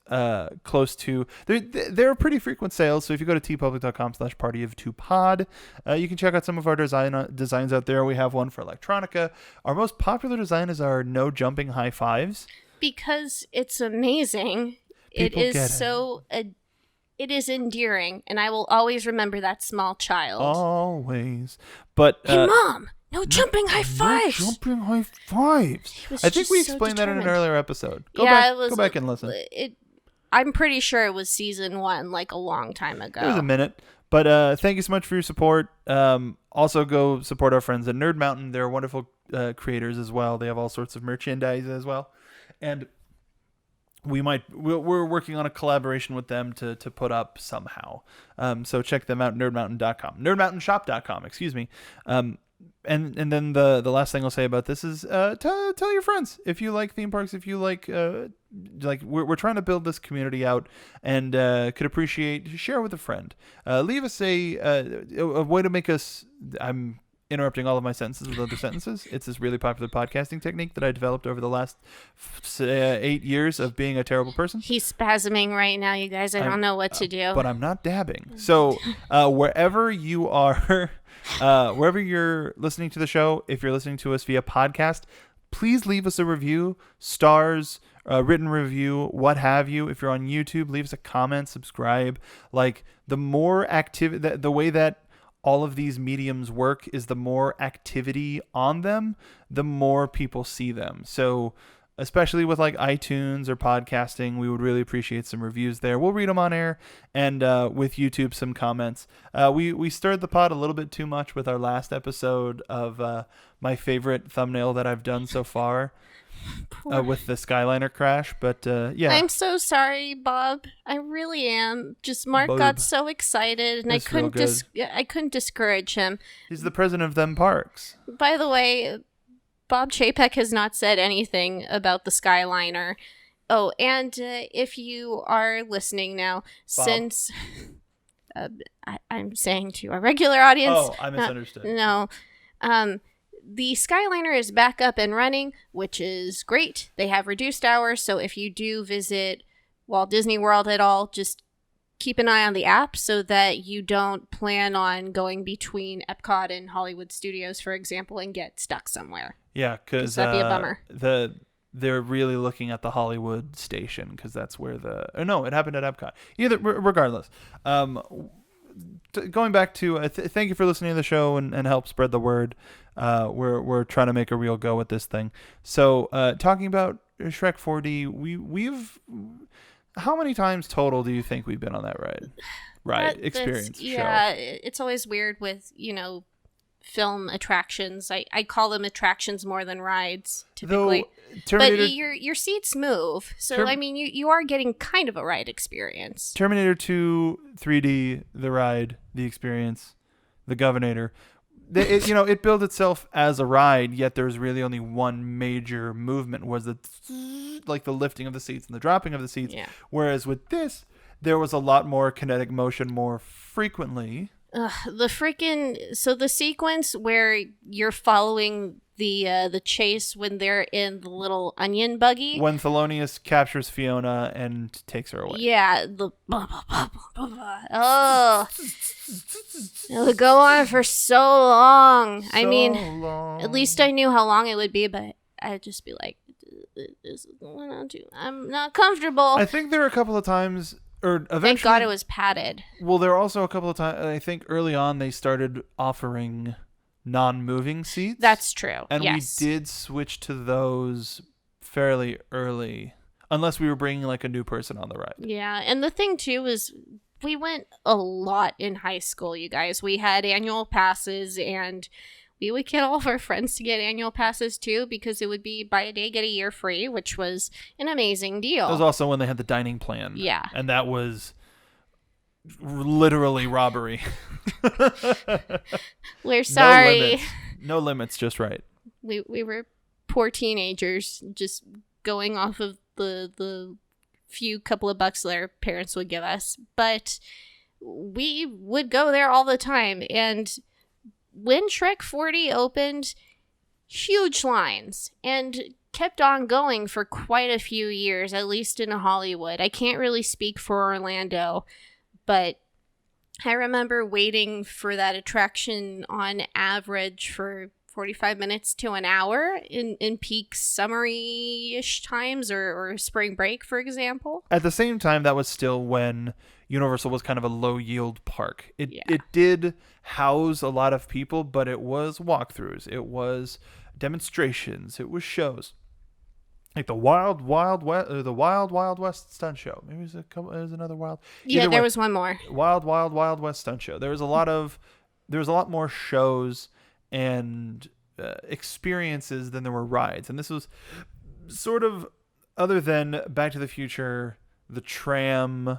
close to, there are pretty frequent sales. So if you go to teepublic.com/partyoftwopod, you can check out some of our designs out there. We have one for electronica. Our most popular design is our no jumping high fives. Because it's amazing. People it is get so it is endearing, and I will always remember that small child. Always. But hey, Mom, no jumping high fives. No jumping high fives. I think we explained that in an earlier episode. Go back and listen. I'm pretty sure it was season 1, like a long time ago. It was a minute. But thank you so much for your support. Also, go support our friends at Nerd Mountain. They're wonderful creators as well. They have all sorts of merchandise as well. And we're working on a collaboration with them to put up somehow. So check them out, nerdmountain.com. Nerdmountainshop.com, excuse me. And then the last thing I'll say about this is tell your friends if you like theme parks, if you like we're trying to build this community out, and could appreciate share with a friend. Leave us a way to make us. I'm interrupting all of my sentences with other sentences. It's this really popular podcasting technique that I developed over the last 8 years of being a terrible person. He's spasming right now, you guys. I don't know what to do. But I'm not dabbing. So wherever you are, wherever you're listening to the show, if you're listening to us via podcast, please leave us a review, stars, written review, what have you. If you're on YouTube, leave us a comment, subscribe. Like, the more activity, the way that all of these mediums work is the more activity on them, the more people see them. So especially with like iTunes or podcasting, we would really appreciate some reviews there. We'll read them on air, and with YouTube, some comments. We stirred the pot a little bit too much with our last episode of my favorite thumbnail that I've done so far. With the Skyliner crash, but yeah. I'm so sorry, Bob. I really am. Just Mark got so excited, and That's I couldn't discourage him. He's the president of them parks. By the way, Bob Chapek has not said anything about the Skyliner. Oh, and if you are listening now, Bob. Since I'm saying to our regular audience. Oh, I misunderstood. No. The Skyliner is back up and running, which is great. They have reduced hours, so if you do visit Walt Disney World at all, just keep an eye on the app so that you don't plan on going between Epcot and Hollywood Studios, for example, and get stuck somewhere. Yeah, because that'd be a bummer. They're really looking at the Hollywood station, because that's where it happened at Epcot. Regardless. Going back to thank you for listening to the show and help spread the word. We're trying to make a real go at this thing. So talking about Shrek 4D, we've how many times total do you think we've been on that ride experience show? Yeah, it's always weird with film attractions. I call them attractions more than rides typically. But your seats move, so I mean you are getting kind of a ride experience. Terminator 2 3D, the ride, the experience, the Governator. It built itself as a ride, yet there's really only one major movement, was the lifting of the seats and the dropping of the seats. Yeah. Whereas with this, there was a lot more kinetic motion more frequently. The sequence where you're following the chase when they're in the little onion buggy. When Thelonious captures Fiona and takes her away. Yeah, it would go on for so long. I mean, at least I knew how long it would be, but I'd just be like, I'm not comfortable. I think there were a couple of times. Thank God it was padded. Well, there were also a couple of times, I think early on, they started offering non-moving seats. That's true. And yes. We did switch to those fairly early, unless we were bringing like a new person on the ride. Yeah, and the thing too is we went a lot in high school, you guys. We had annual passes, and we would get all of our friends to get annual passes too, because it would be buy a day, get a year free, which was an amazing deal. It was also when they had the dining plan. Yeah. And that was literally robbery. We're sorry. No limits. No limits, just right. We were poor teenagers just going off of the few couple of bucks their parents would give us. But we would go there all the time, and when Shrek 4D opened, huge lines, and kept on going for quite a few years, at least in Hollywood. I can't really speak for Orlando, but I remember waiting for that attraction on average for 45 minutes to an hour in peak summery-ish times or spring break, for example. At the same time, that was still when Universal was kind of a low-yield park. It did house a lot of people, but it was walkthroughs. It was demonstrations. It was shows. Like the Wild Wild West stunt show. Maybe there's another Wild. Yeah, there was one more. Wild West stunt show. There was a lot more shows and experiences than there were rides. And this was sort of, other than Back to the Future, the Tram,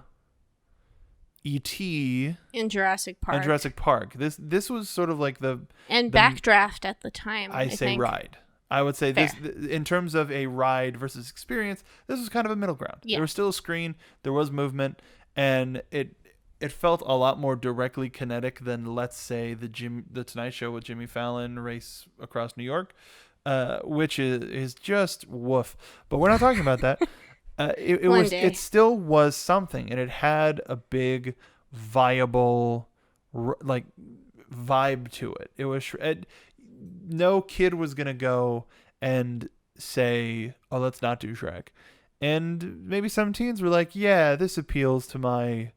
E.T. in Jurassic Park. This was sort of like the Backdraft at the time. I think. Ride. I would say Fair. This, in terms of a ride versus experience, this was kind of a middle ground. Yeah. There was still a screen, there was movement, and it felt a lot more directly kinetic than, let's say, the Tonight Show with Jimmy Fallon race across New York, which is just woof. But we're not talking about that. It still was something, and it had a big, viable, vibe to it. It was. No kid was gonna go and say, "Oh, let's not do Shrek." And maybe some teens were like, yeah, this appeals to my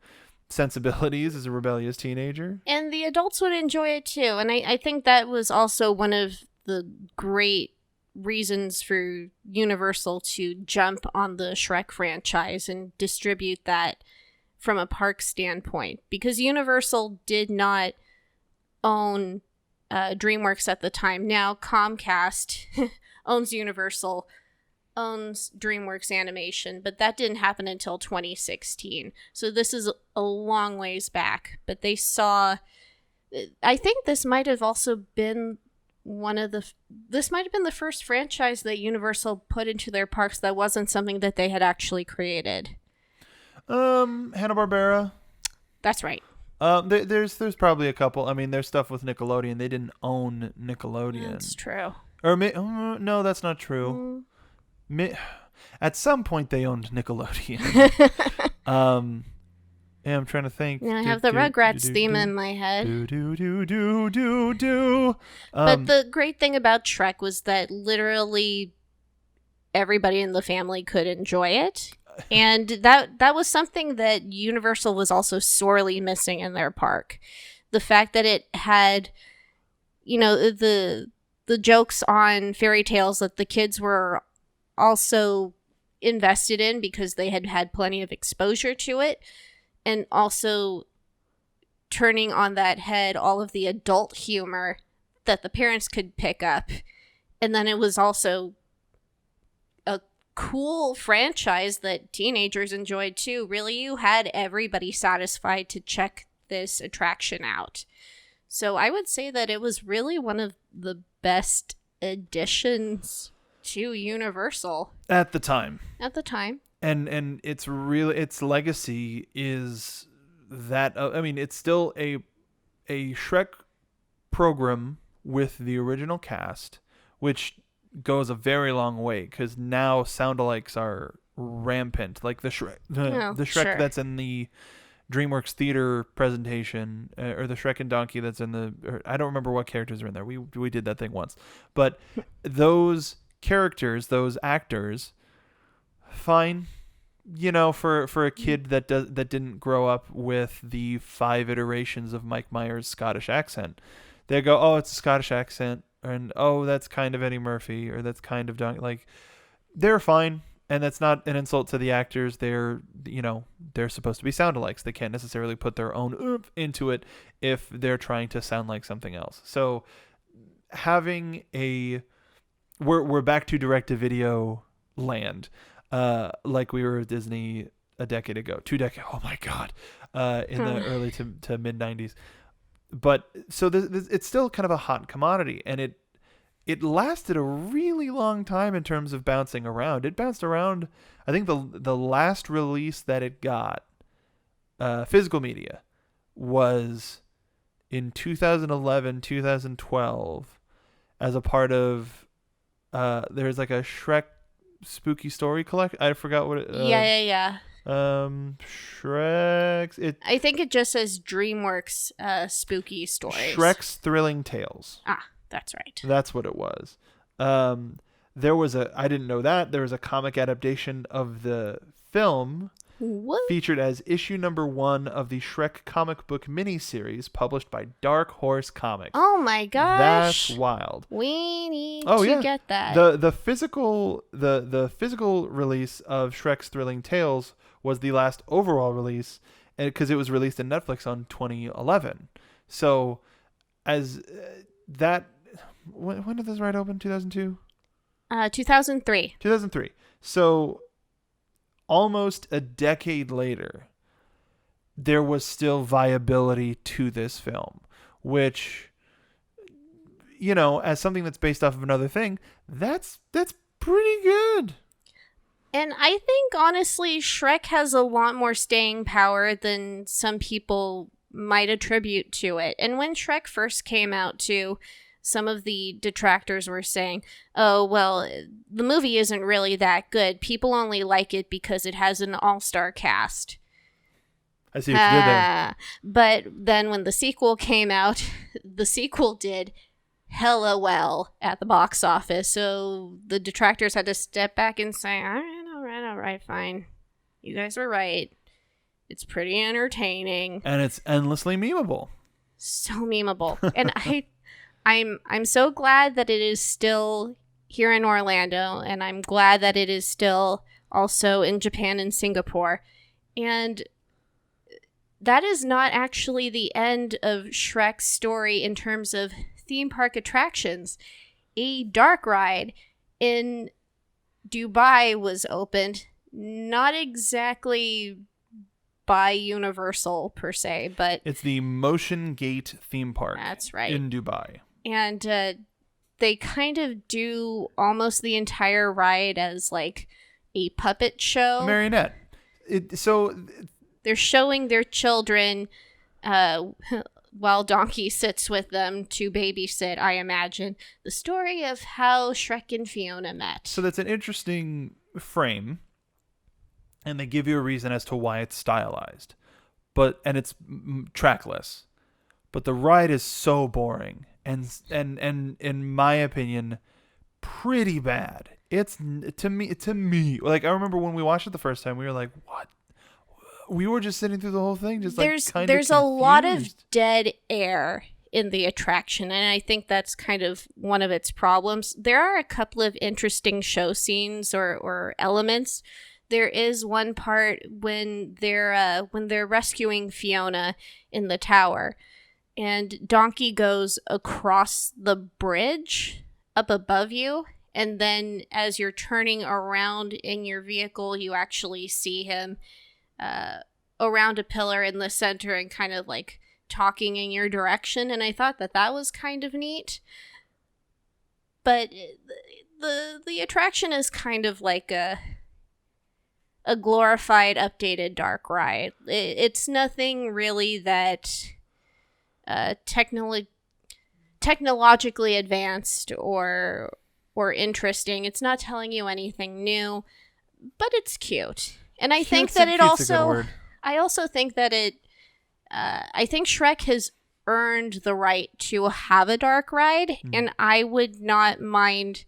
sensibilities as a rebellious teenager. And the adults would enjoy it too. And I think that was also one of the great reasons for Universal to jump on the Shrek franchise and distribute that from a park standpoint. Because Universal did not own DreamWorks at the time. Now Comcast owns Universal, owns DreamWorks Animation, but that didn't happen until 2016. So this is a long ways back. But they saw, I think this might have also been this might have been the first franchise that Universal put into their parks that wasn't something that they had actually created. Hanna-Barbera. That's right. There's probably a couple. I mean, there's stuff with Nickelodeon. They didn't own Nickelodeon. That's true. Or no, that's not true. At some point, they owned Nickelodeon. Yeah, I'm trying to think. Now I have the Rugrats theme in my head. But the great thing about Shrek was that literally everybody in the family could enjoy it. And that was something that Universal was also sorely missing in their park. The fact that it had, the jokes on fairy tales that the kids were also invested in because they had had plenty of exposure to it. And also turning on that head all of the adult humor that the parents could pick up. And then it was also a cool franchise that teenagers enjoyed too. Really, you had everybody satisfied to check this attraction out. So I would say that it was really one of the best additions to Universal. At the time. And its legacy is that it's still a Shrek program with the original cast, which goes a very long way because now sound-alikes are rampant. Like the Shrek sure. that's in the DreamWorks theater presentation, or the Shrek and Donkey that's in I don't remember what characters are in there. We did that thing once, but those characters, those actors. Fine, for a kid that didn't grow up with the 5 iterations of Mike Myers' Scottish accent, they go, oh, it's a Scottish accent, and oh, that's kind of Eddie Murphy, or that's kind of they're fine, and that's not an insult to the actors. They're supposed to be sound-alikes. They can't necessarily put their own oomph into it if they're trying to sound like something else. So having we're back to direct-to-video land. Like we were at Disney a decade ago, 2 decades. Oh my God, in the early to mid 90s. But so it's still kind of a hot commodity, and it lasted a really long time in terms of bouncing around. It bounced around. I think the last release that it got, physical media, was in 2011, 2012, as a part of. There's like a Shrek spooky story collect. I forgot what it. Yeah. Shrek's. I think it just says DreamWorks spooky stories. Shrek's Thrilling Tales. Ah, that's right. That's what it was. There was I didn't know that there was a comic adaptation of the film. What? Featured as issue number 1 of the Shrek comic book miniseries published by Dark Horse Comics. Oh my gosh. That's wild. We need to get that. The physical release of Shrek's Thrilling Tales was the last overall release because it was released in Netflix on 2011. So as that when did this ride open? 2002? 2003. 2003. So almost a decade later, there was still viability to this film, which, as something that's based off of another thing, that's pretty good. And I think, honestly, Shrek has a lot more staying power than some people might attribute to it. And when Shrek first came out, too, some of the detractors were saying, oh, well, the movie isn't really that good. People only like it because it has an all-star cast. I see what you did there. But then when the sequel came out, the sequel did hella well at the box office. So the detractors had to step back and say, I don't know, all right, fine. You guys were right. It's pretty entertaining. And it's endlessly memeable. So memeable. And I'm so glad that it is still here in Orlando, and I'm glad that it is still also in Japan and Singapore. And that is not actually the end of Shrek's story in terms of theme park attractions. A dark ride in Dubai was opened, not exactly by Universal per se, but it's the Motion Gate theme park. That's right. In Dubai. And they kind of do almost the entire ride as like a puppet show. A marionette. They're showing their children while Donkey sits with them to babysit, I imagine, the story of how Shrek and Fiona met. So that's an interesting frame, and they give you a reason as to why it's stylized, and it's trackless. But the ride is so boring, and in my opinion, pretty bad. It's to me like, I remember when we watched it the first time, we were like, what? We were just sitting through the whole thing, just there's a lot of dead air in the attraction, and I think that's kind of one of its problems. There are a couple of interesting show scenes or elements. There is one part when they're rescuing Fiona in the tower, and Donkey goes across the bridge up above you, and then as you're turning around in your vehicle, you actually see him around a pillar in the center and kind of like talking in your direction, and I thought that was kind of neat. But the attraction is kind of like a glorified, updated dark ride. It's nothing really that technologically advanced or interesting. It's not telling you anything new, but it's cute. And I think that it also, I also think that I think Shrek has earned the right to have a dark ride, and I would not mind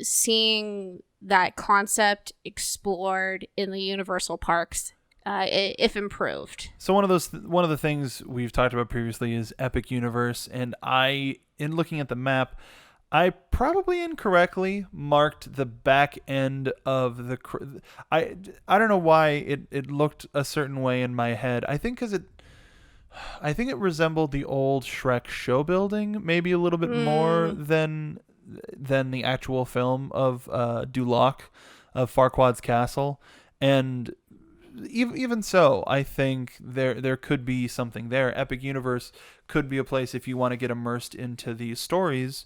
seeing that concept explored in the Universal parks, if improved. So one of the things we've talked about previously is Epic Universe, and in looking at the map, I probably incorrectly marked the back end of the. I don't know why it looked a certain way in my head. I think it resembled the old Shrek show building, maybe a little bit more than the actual film of Duloc, of Farquaad's castle, and even so, I think there could be something there. Epic Universe could be a place if you want to get immersed into these stories.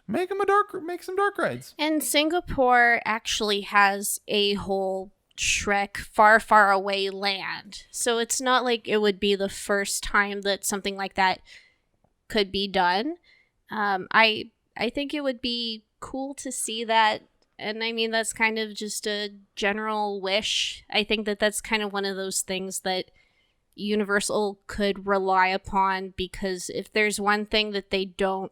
Make some dark rides. And Singapore actually has a whole Shrek far, far away land. So it's not like it would be the first time that something like that could be done. I think it would be cool to see that. And I mean, that's kind of just a general wish. I think that's kind of one of those things that Universal could rely upon, because if there's one thing that they don't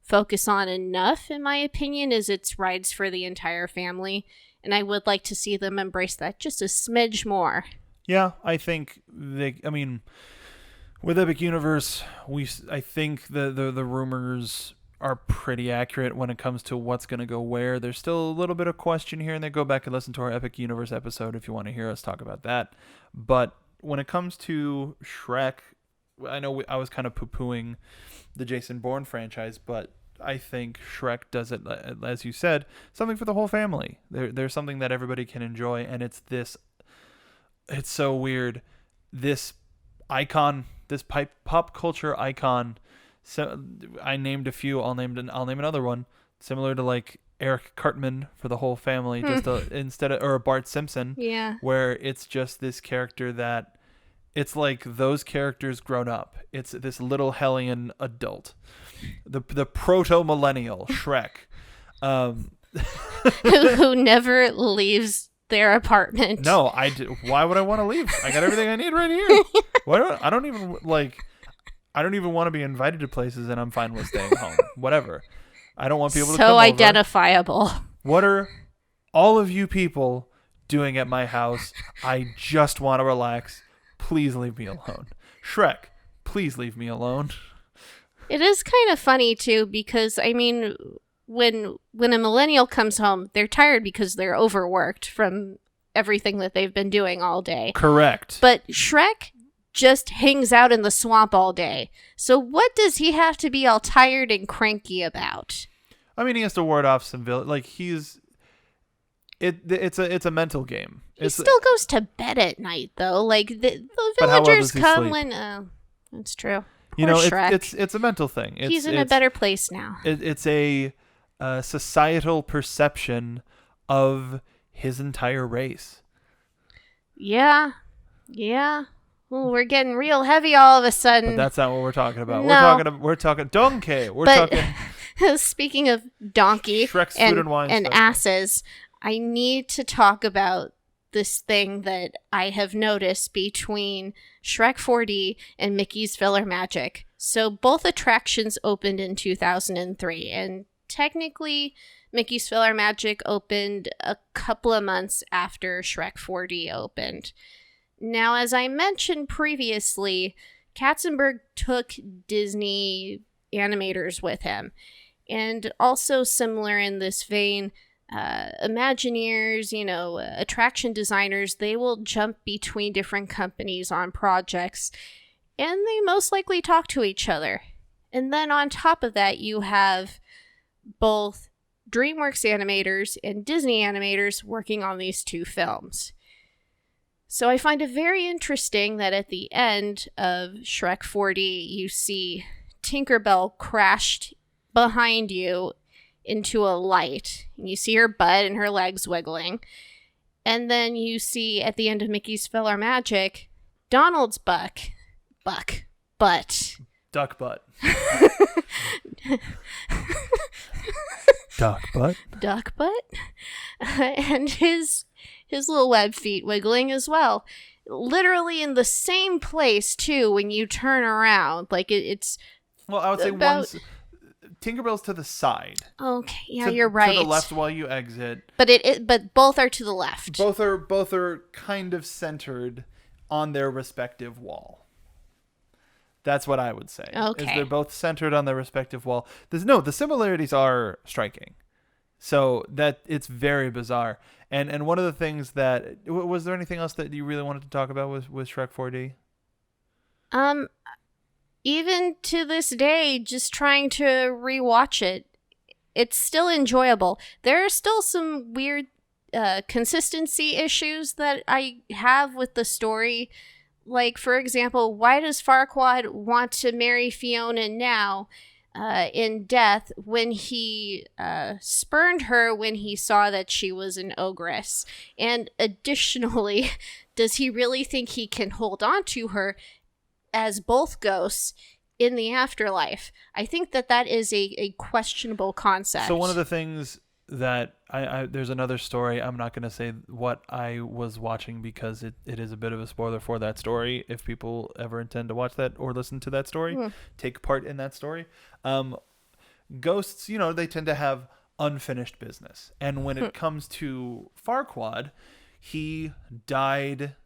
focus on enough, in my opinion, is its rides for the entire family, and I would like to see them embrace that just a smidge more. Yeah, I think with Epic Universe, I think the rumors are pretty accurate when it comes to what's going to go where. There's still a little bit of question here, and then go back and listen to our Epic Universe episode if you want to hear us talk about that. But when it comes to Shrek, I know I was kind of poo-pooing the Jason Bourne franchise, but I think Shrek does it, as you said, something for the whole family. There's something that everybody can enjoy, and it's so weird. This icon, this pop culture icon. So I named a few. I'll name another one similar to like Eric Cartman for the whole family, just or Bart Simpson. Yeah. Where it's just this character that it's like those characters grown up. It's this little hellion adult, the proto millennial Shrek, who never leaves their apartment. No, why would I want to leave? I got everything I need right here. I don't even want to be invited to places, and I'm fine with staying home. Whatever. I don't want people to come over. So identifiable. What are all of you people doing at my house? I just want to relax. Please leave me alone. Shrek, please leave me alone. It is kind of funny too, because I mean, when a millennial comes home, they're tired because they're overworked from everything that they've been doing all day. Correct. But Shrek just hangs out in the swamp all day. So what does he have to be all tired and cranky about? I mean, he has to ward off some it's a mental game. He still goes to bed at night, though. Like, the villagers come sleep? when... that's true. You Poor know, Shrek. it's a mental thing. He's in a better place now. It's a societal perception of his entire race. Yeah. Well, we're getting real heavy all of a sudden. But that's not what we're talking about. No. We're talking donkey. Talking. Speaking of donkey Shrek's food and wine and special. asses, I need to talk about this thing that I have noticed between Shrek 4D and Mickey's Filler Magic. So both attractions opened in 2003, and technically Mickey's Filler Magic opened a couple of months after Shrek 4D opened. Now, as I mentioned previously, Katzenberg took Disney animators with him. And also similar in this vein, Imagineers, attraction designers, they will jump between different companies on projects, and they most likely talk to each other. And then on top of that, you have both DreamWorks animators and Disney animators working on these two films. So I find it very interesting that at the end of Shrek 4D, you see Tinkerbell crashed behind you into a light. And you see her butt and her legs wiggling. And then you see at the end of Mickey's Filler Magic, Donald's butt. Duck butt. Duck butt. Duck butt. And his little web feet wiggling as well. Literally in the same place, too, when you turn around. Like, it's... Well, I would say one's... Tinkerbell's to the side. Okay, yeah, you're right. To the left while you exit. But both are to the left. Both are kind of centered on their respective wall. That's what I would say. Okay. Is they're both centered on their respective wall. The similarities are striking. So that it's very bizarre. And one of the things that... Was there anything else that you really wanted to talk about with Shrek 4D? Even to this day, just trying to rewatch it, it's still enjoyable. There are still some weird consistency issues that I have with the story. Like, for example, why does Farquaad want to marry Fiona now in death when he spurned her when he saw that she was an ogress? And additionally, does he really think he can hold on to her as both ghosts in the afterlife? I think that is a questionable concept. So one of the things that I there's another story. I'm not going to say what I was watching because it is a bit of a spoiler for that story. If people ever intend to watch that or listen to that story, take part in that story. Ghosts, they tend to have unfinished business. And when it comes to Farquaad, he died...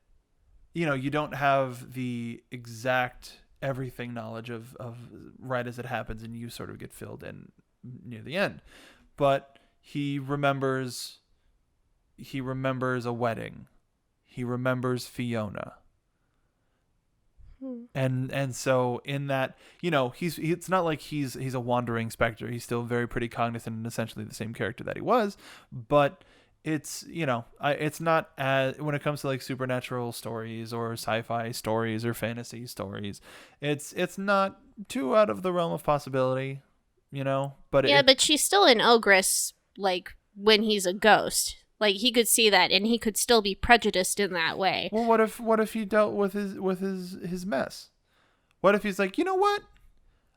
you don't have the exact everything knowledge of right as it happens, and you sort of get filled in near the end. But he remembers a wedding. He remembers Fiona. And so in that, it's not like he's a wandering specter. He's still very pretty cognizant and essentially the same character that he was, but it's, it's not as, when it comes to like supernatural stories or sci-fi stories or fantasy stories, it's not too out of the realm of possibility, but but she's still an ogress, like, when he's a ghost. Like, he could see that, and he could still be prejudiced in that way. Well, what if he dealt with his mess? What if he's like, you know what?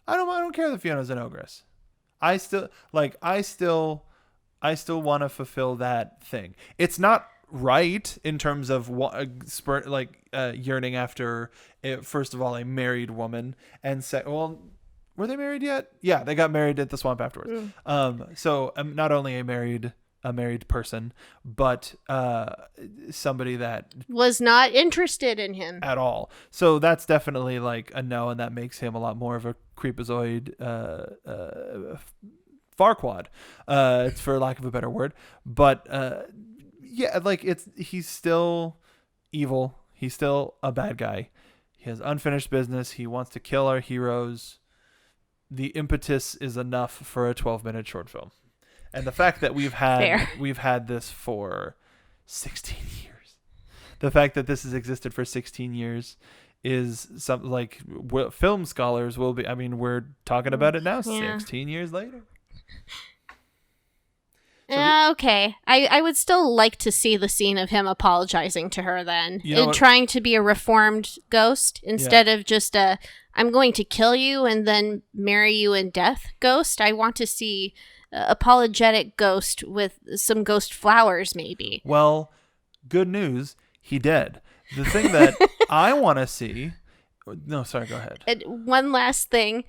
I don't care that Fiona's an ogress. I still want to fulfill that thing. It's not right in terms of yearning after, first of all, a married woman, and were they married yet? Yeah, they got married at the swamp afterwards. So not only a married a married person, but somebody that was not interested in him at all. So that's definitely like a no, and that makes him a lot more of a creepazoid Farquaad, for lack of a better word. But yeah, like he's still evil. He's still a bad guy. He has unfinished business. He wants to kill our heroes. The impetus is enough for a 12-minute short film. And the fact that we've had this for 16 years. The fact that this has existed for 16 years is something like film scholars will be. I mean, we're talking about it now, 16 years later. Okay. I would still like to see the scene of him apologizing to her then. You know trying to be a reformed ghost instead of just a, I'm going to kill you and then marry you in death ghost. I want to see apologetic ghost with some ghost flowers maybe. Well, good news. He did. The thing that I want to see... No, sorry, go ahead. And one last thing.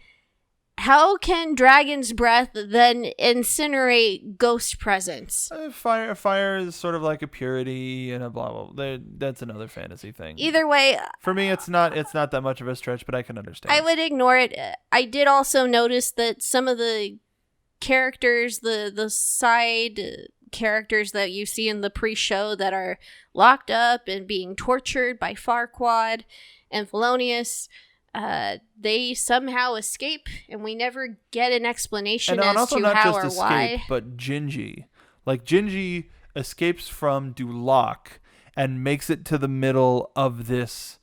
How can dragon's breath then incinerate ghost presence? Fire is sort of like a purity and a blah blah. That's another fantasy thing. Either way, for me, it's not that much of a stretch, but I can understand. I would ignore it. I did also notice that some of the characters, the side characters that you see in the pre-show that are locked up and being tortured by Farquaad and Felonious, they somehow escape, and we never get an explanation as to how or why. But Gingy, like Gingy, escapes from Duloc and makes it to the middle of this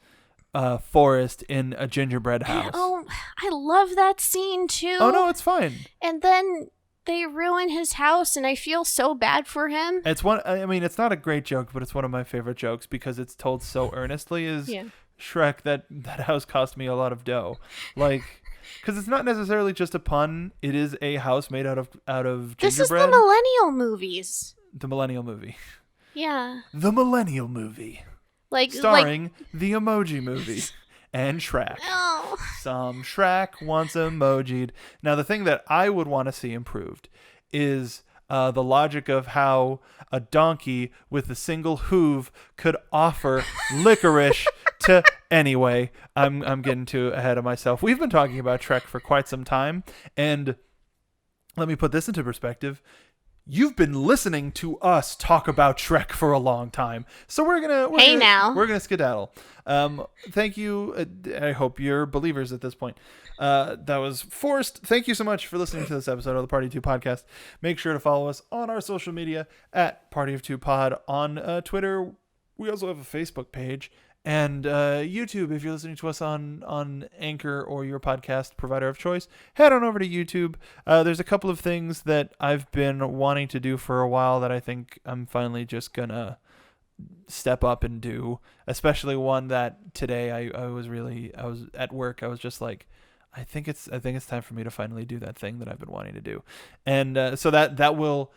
forest in a gingerbread house. Oh, I love that scene too. Oh no, it's fine. And then they ruin his house, and I feel so bad for him. It's one. I mean, it's not a great joke, but it's one of my favorite jokes because it's told so earnestly. Shrek, that house cost me a lot of dough, like, because it's not necessarily just a pun. It is a house made out of gingerbread. This is the millennial movies. The millennial movie. Yeah. The millennial movie. Starring the Emoji Movie and Shrek. Oh. Some Shrek wants emojied. Now, the thing that I would want to see improved is the logic of how a donkey with a single hoof could offer licorice to... Anyway, I'm getting too ahead of myself. We've been talking about Shrek for quite some time, and let me put this into perspective. You've been listening to us talk about Shrek for a long time, so we're gonna skedaddle. Thank you. I hope you're believers at this point. That was forced. Thank you so much for listening to this episode of the Party of Two podcast. Make sure to follow us on our social media at Party of Two Pod on Twitter. We also have a Facebook page. And YouTube, if you're listening to us on Anchor or your podcast provider of choice, head on over to YouTube. There's a couple of things that I've been wanting to do for a while that I think I'm finally just going to step up and do, especially one that today I was at work. I was just like, I think it's time for me to finally do that thing that I've been wanting to do. And so that will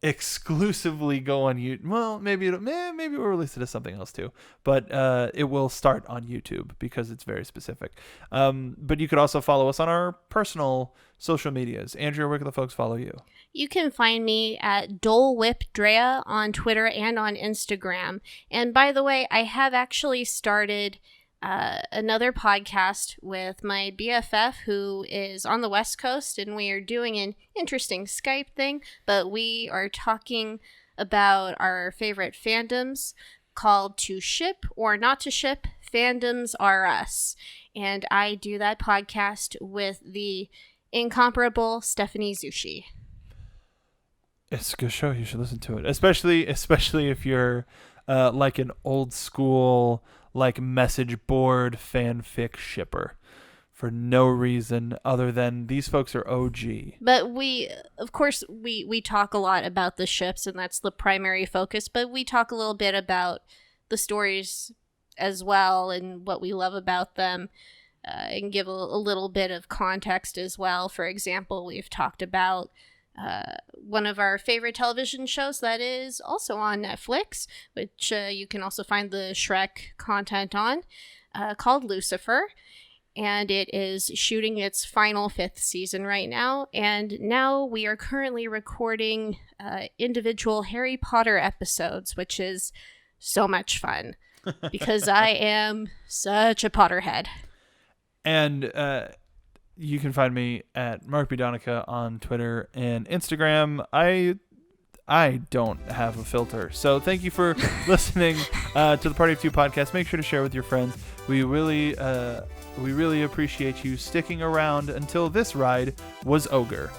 exclusively go on YouTube. Well, maybe we'll release it as something else too, but it will start on YouTube because it's very specific. But you could also follow us on our personal social medias. Andrea, where can the folks follow you? You can find me at Dole Whip Drea on Twitter and on Instagram. And by the way, I have actually started another podcast with my BFF who is on the West Coast, and we are doing an interesting Skype thing, but we are talking about our favorite fandoms called To Ship or Not to Ship, Fandoms Are Us. And I do that podcast with the incomparable Stephanie Zushi. It's a good show. You should listen to it, especially if you're like an old school, like, message board fanfic shipper for no reason other than these folks are OG. But we talk a lot about the ships, and that's the primary focus, but we talk a little bit about the stories as well and what we love about them, and give a little bit of context as well. For example, we've talked about one of our favorite television shows that is also on Netflix, which you can also find the Shrek content on, called Lucifer. and it is shooting its final 5th season right now. And now we are currently recording individual Harry Potter episodes, which is so much fun because I am such a Potterhead. And you can find me at Mark B. Donica on Twitter and Instagram. I don't have a filter. So thank you for listening to the Party of Two podcast. Make sure to share with your friends. We really appreciate you sticking around until this ride was Ogre.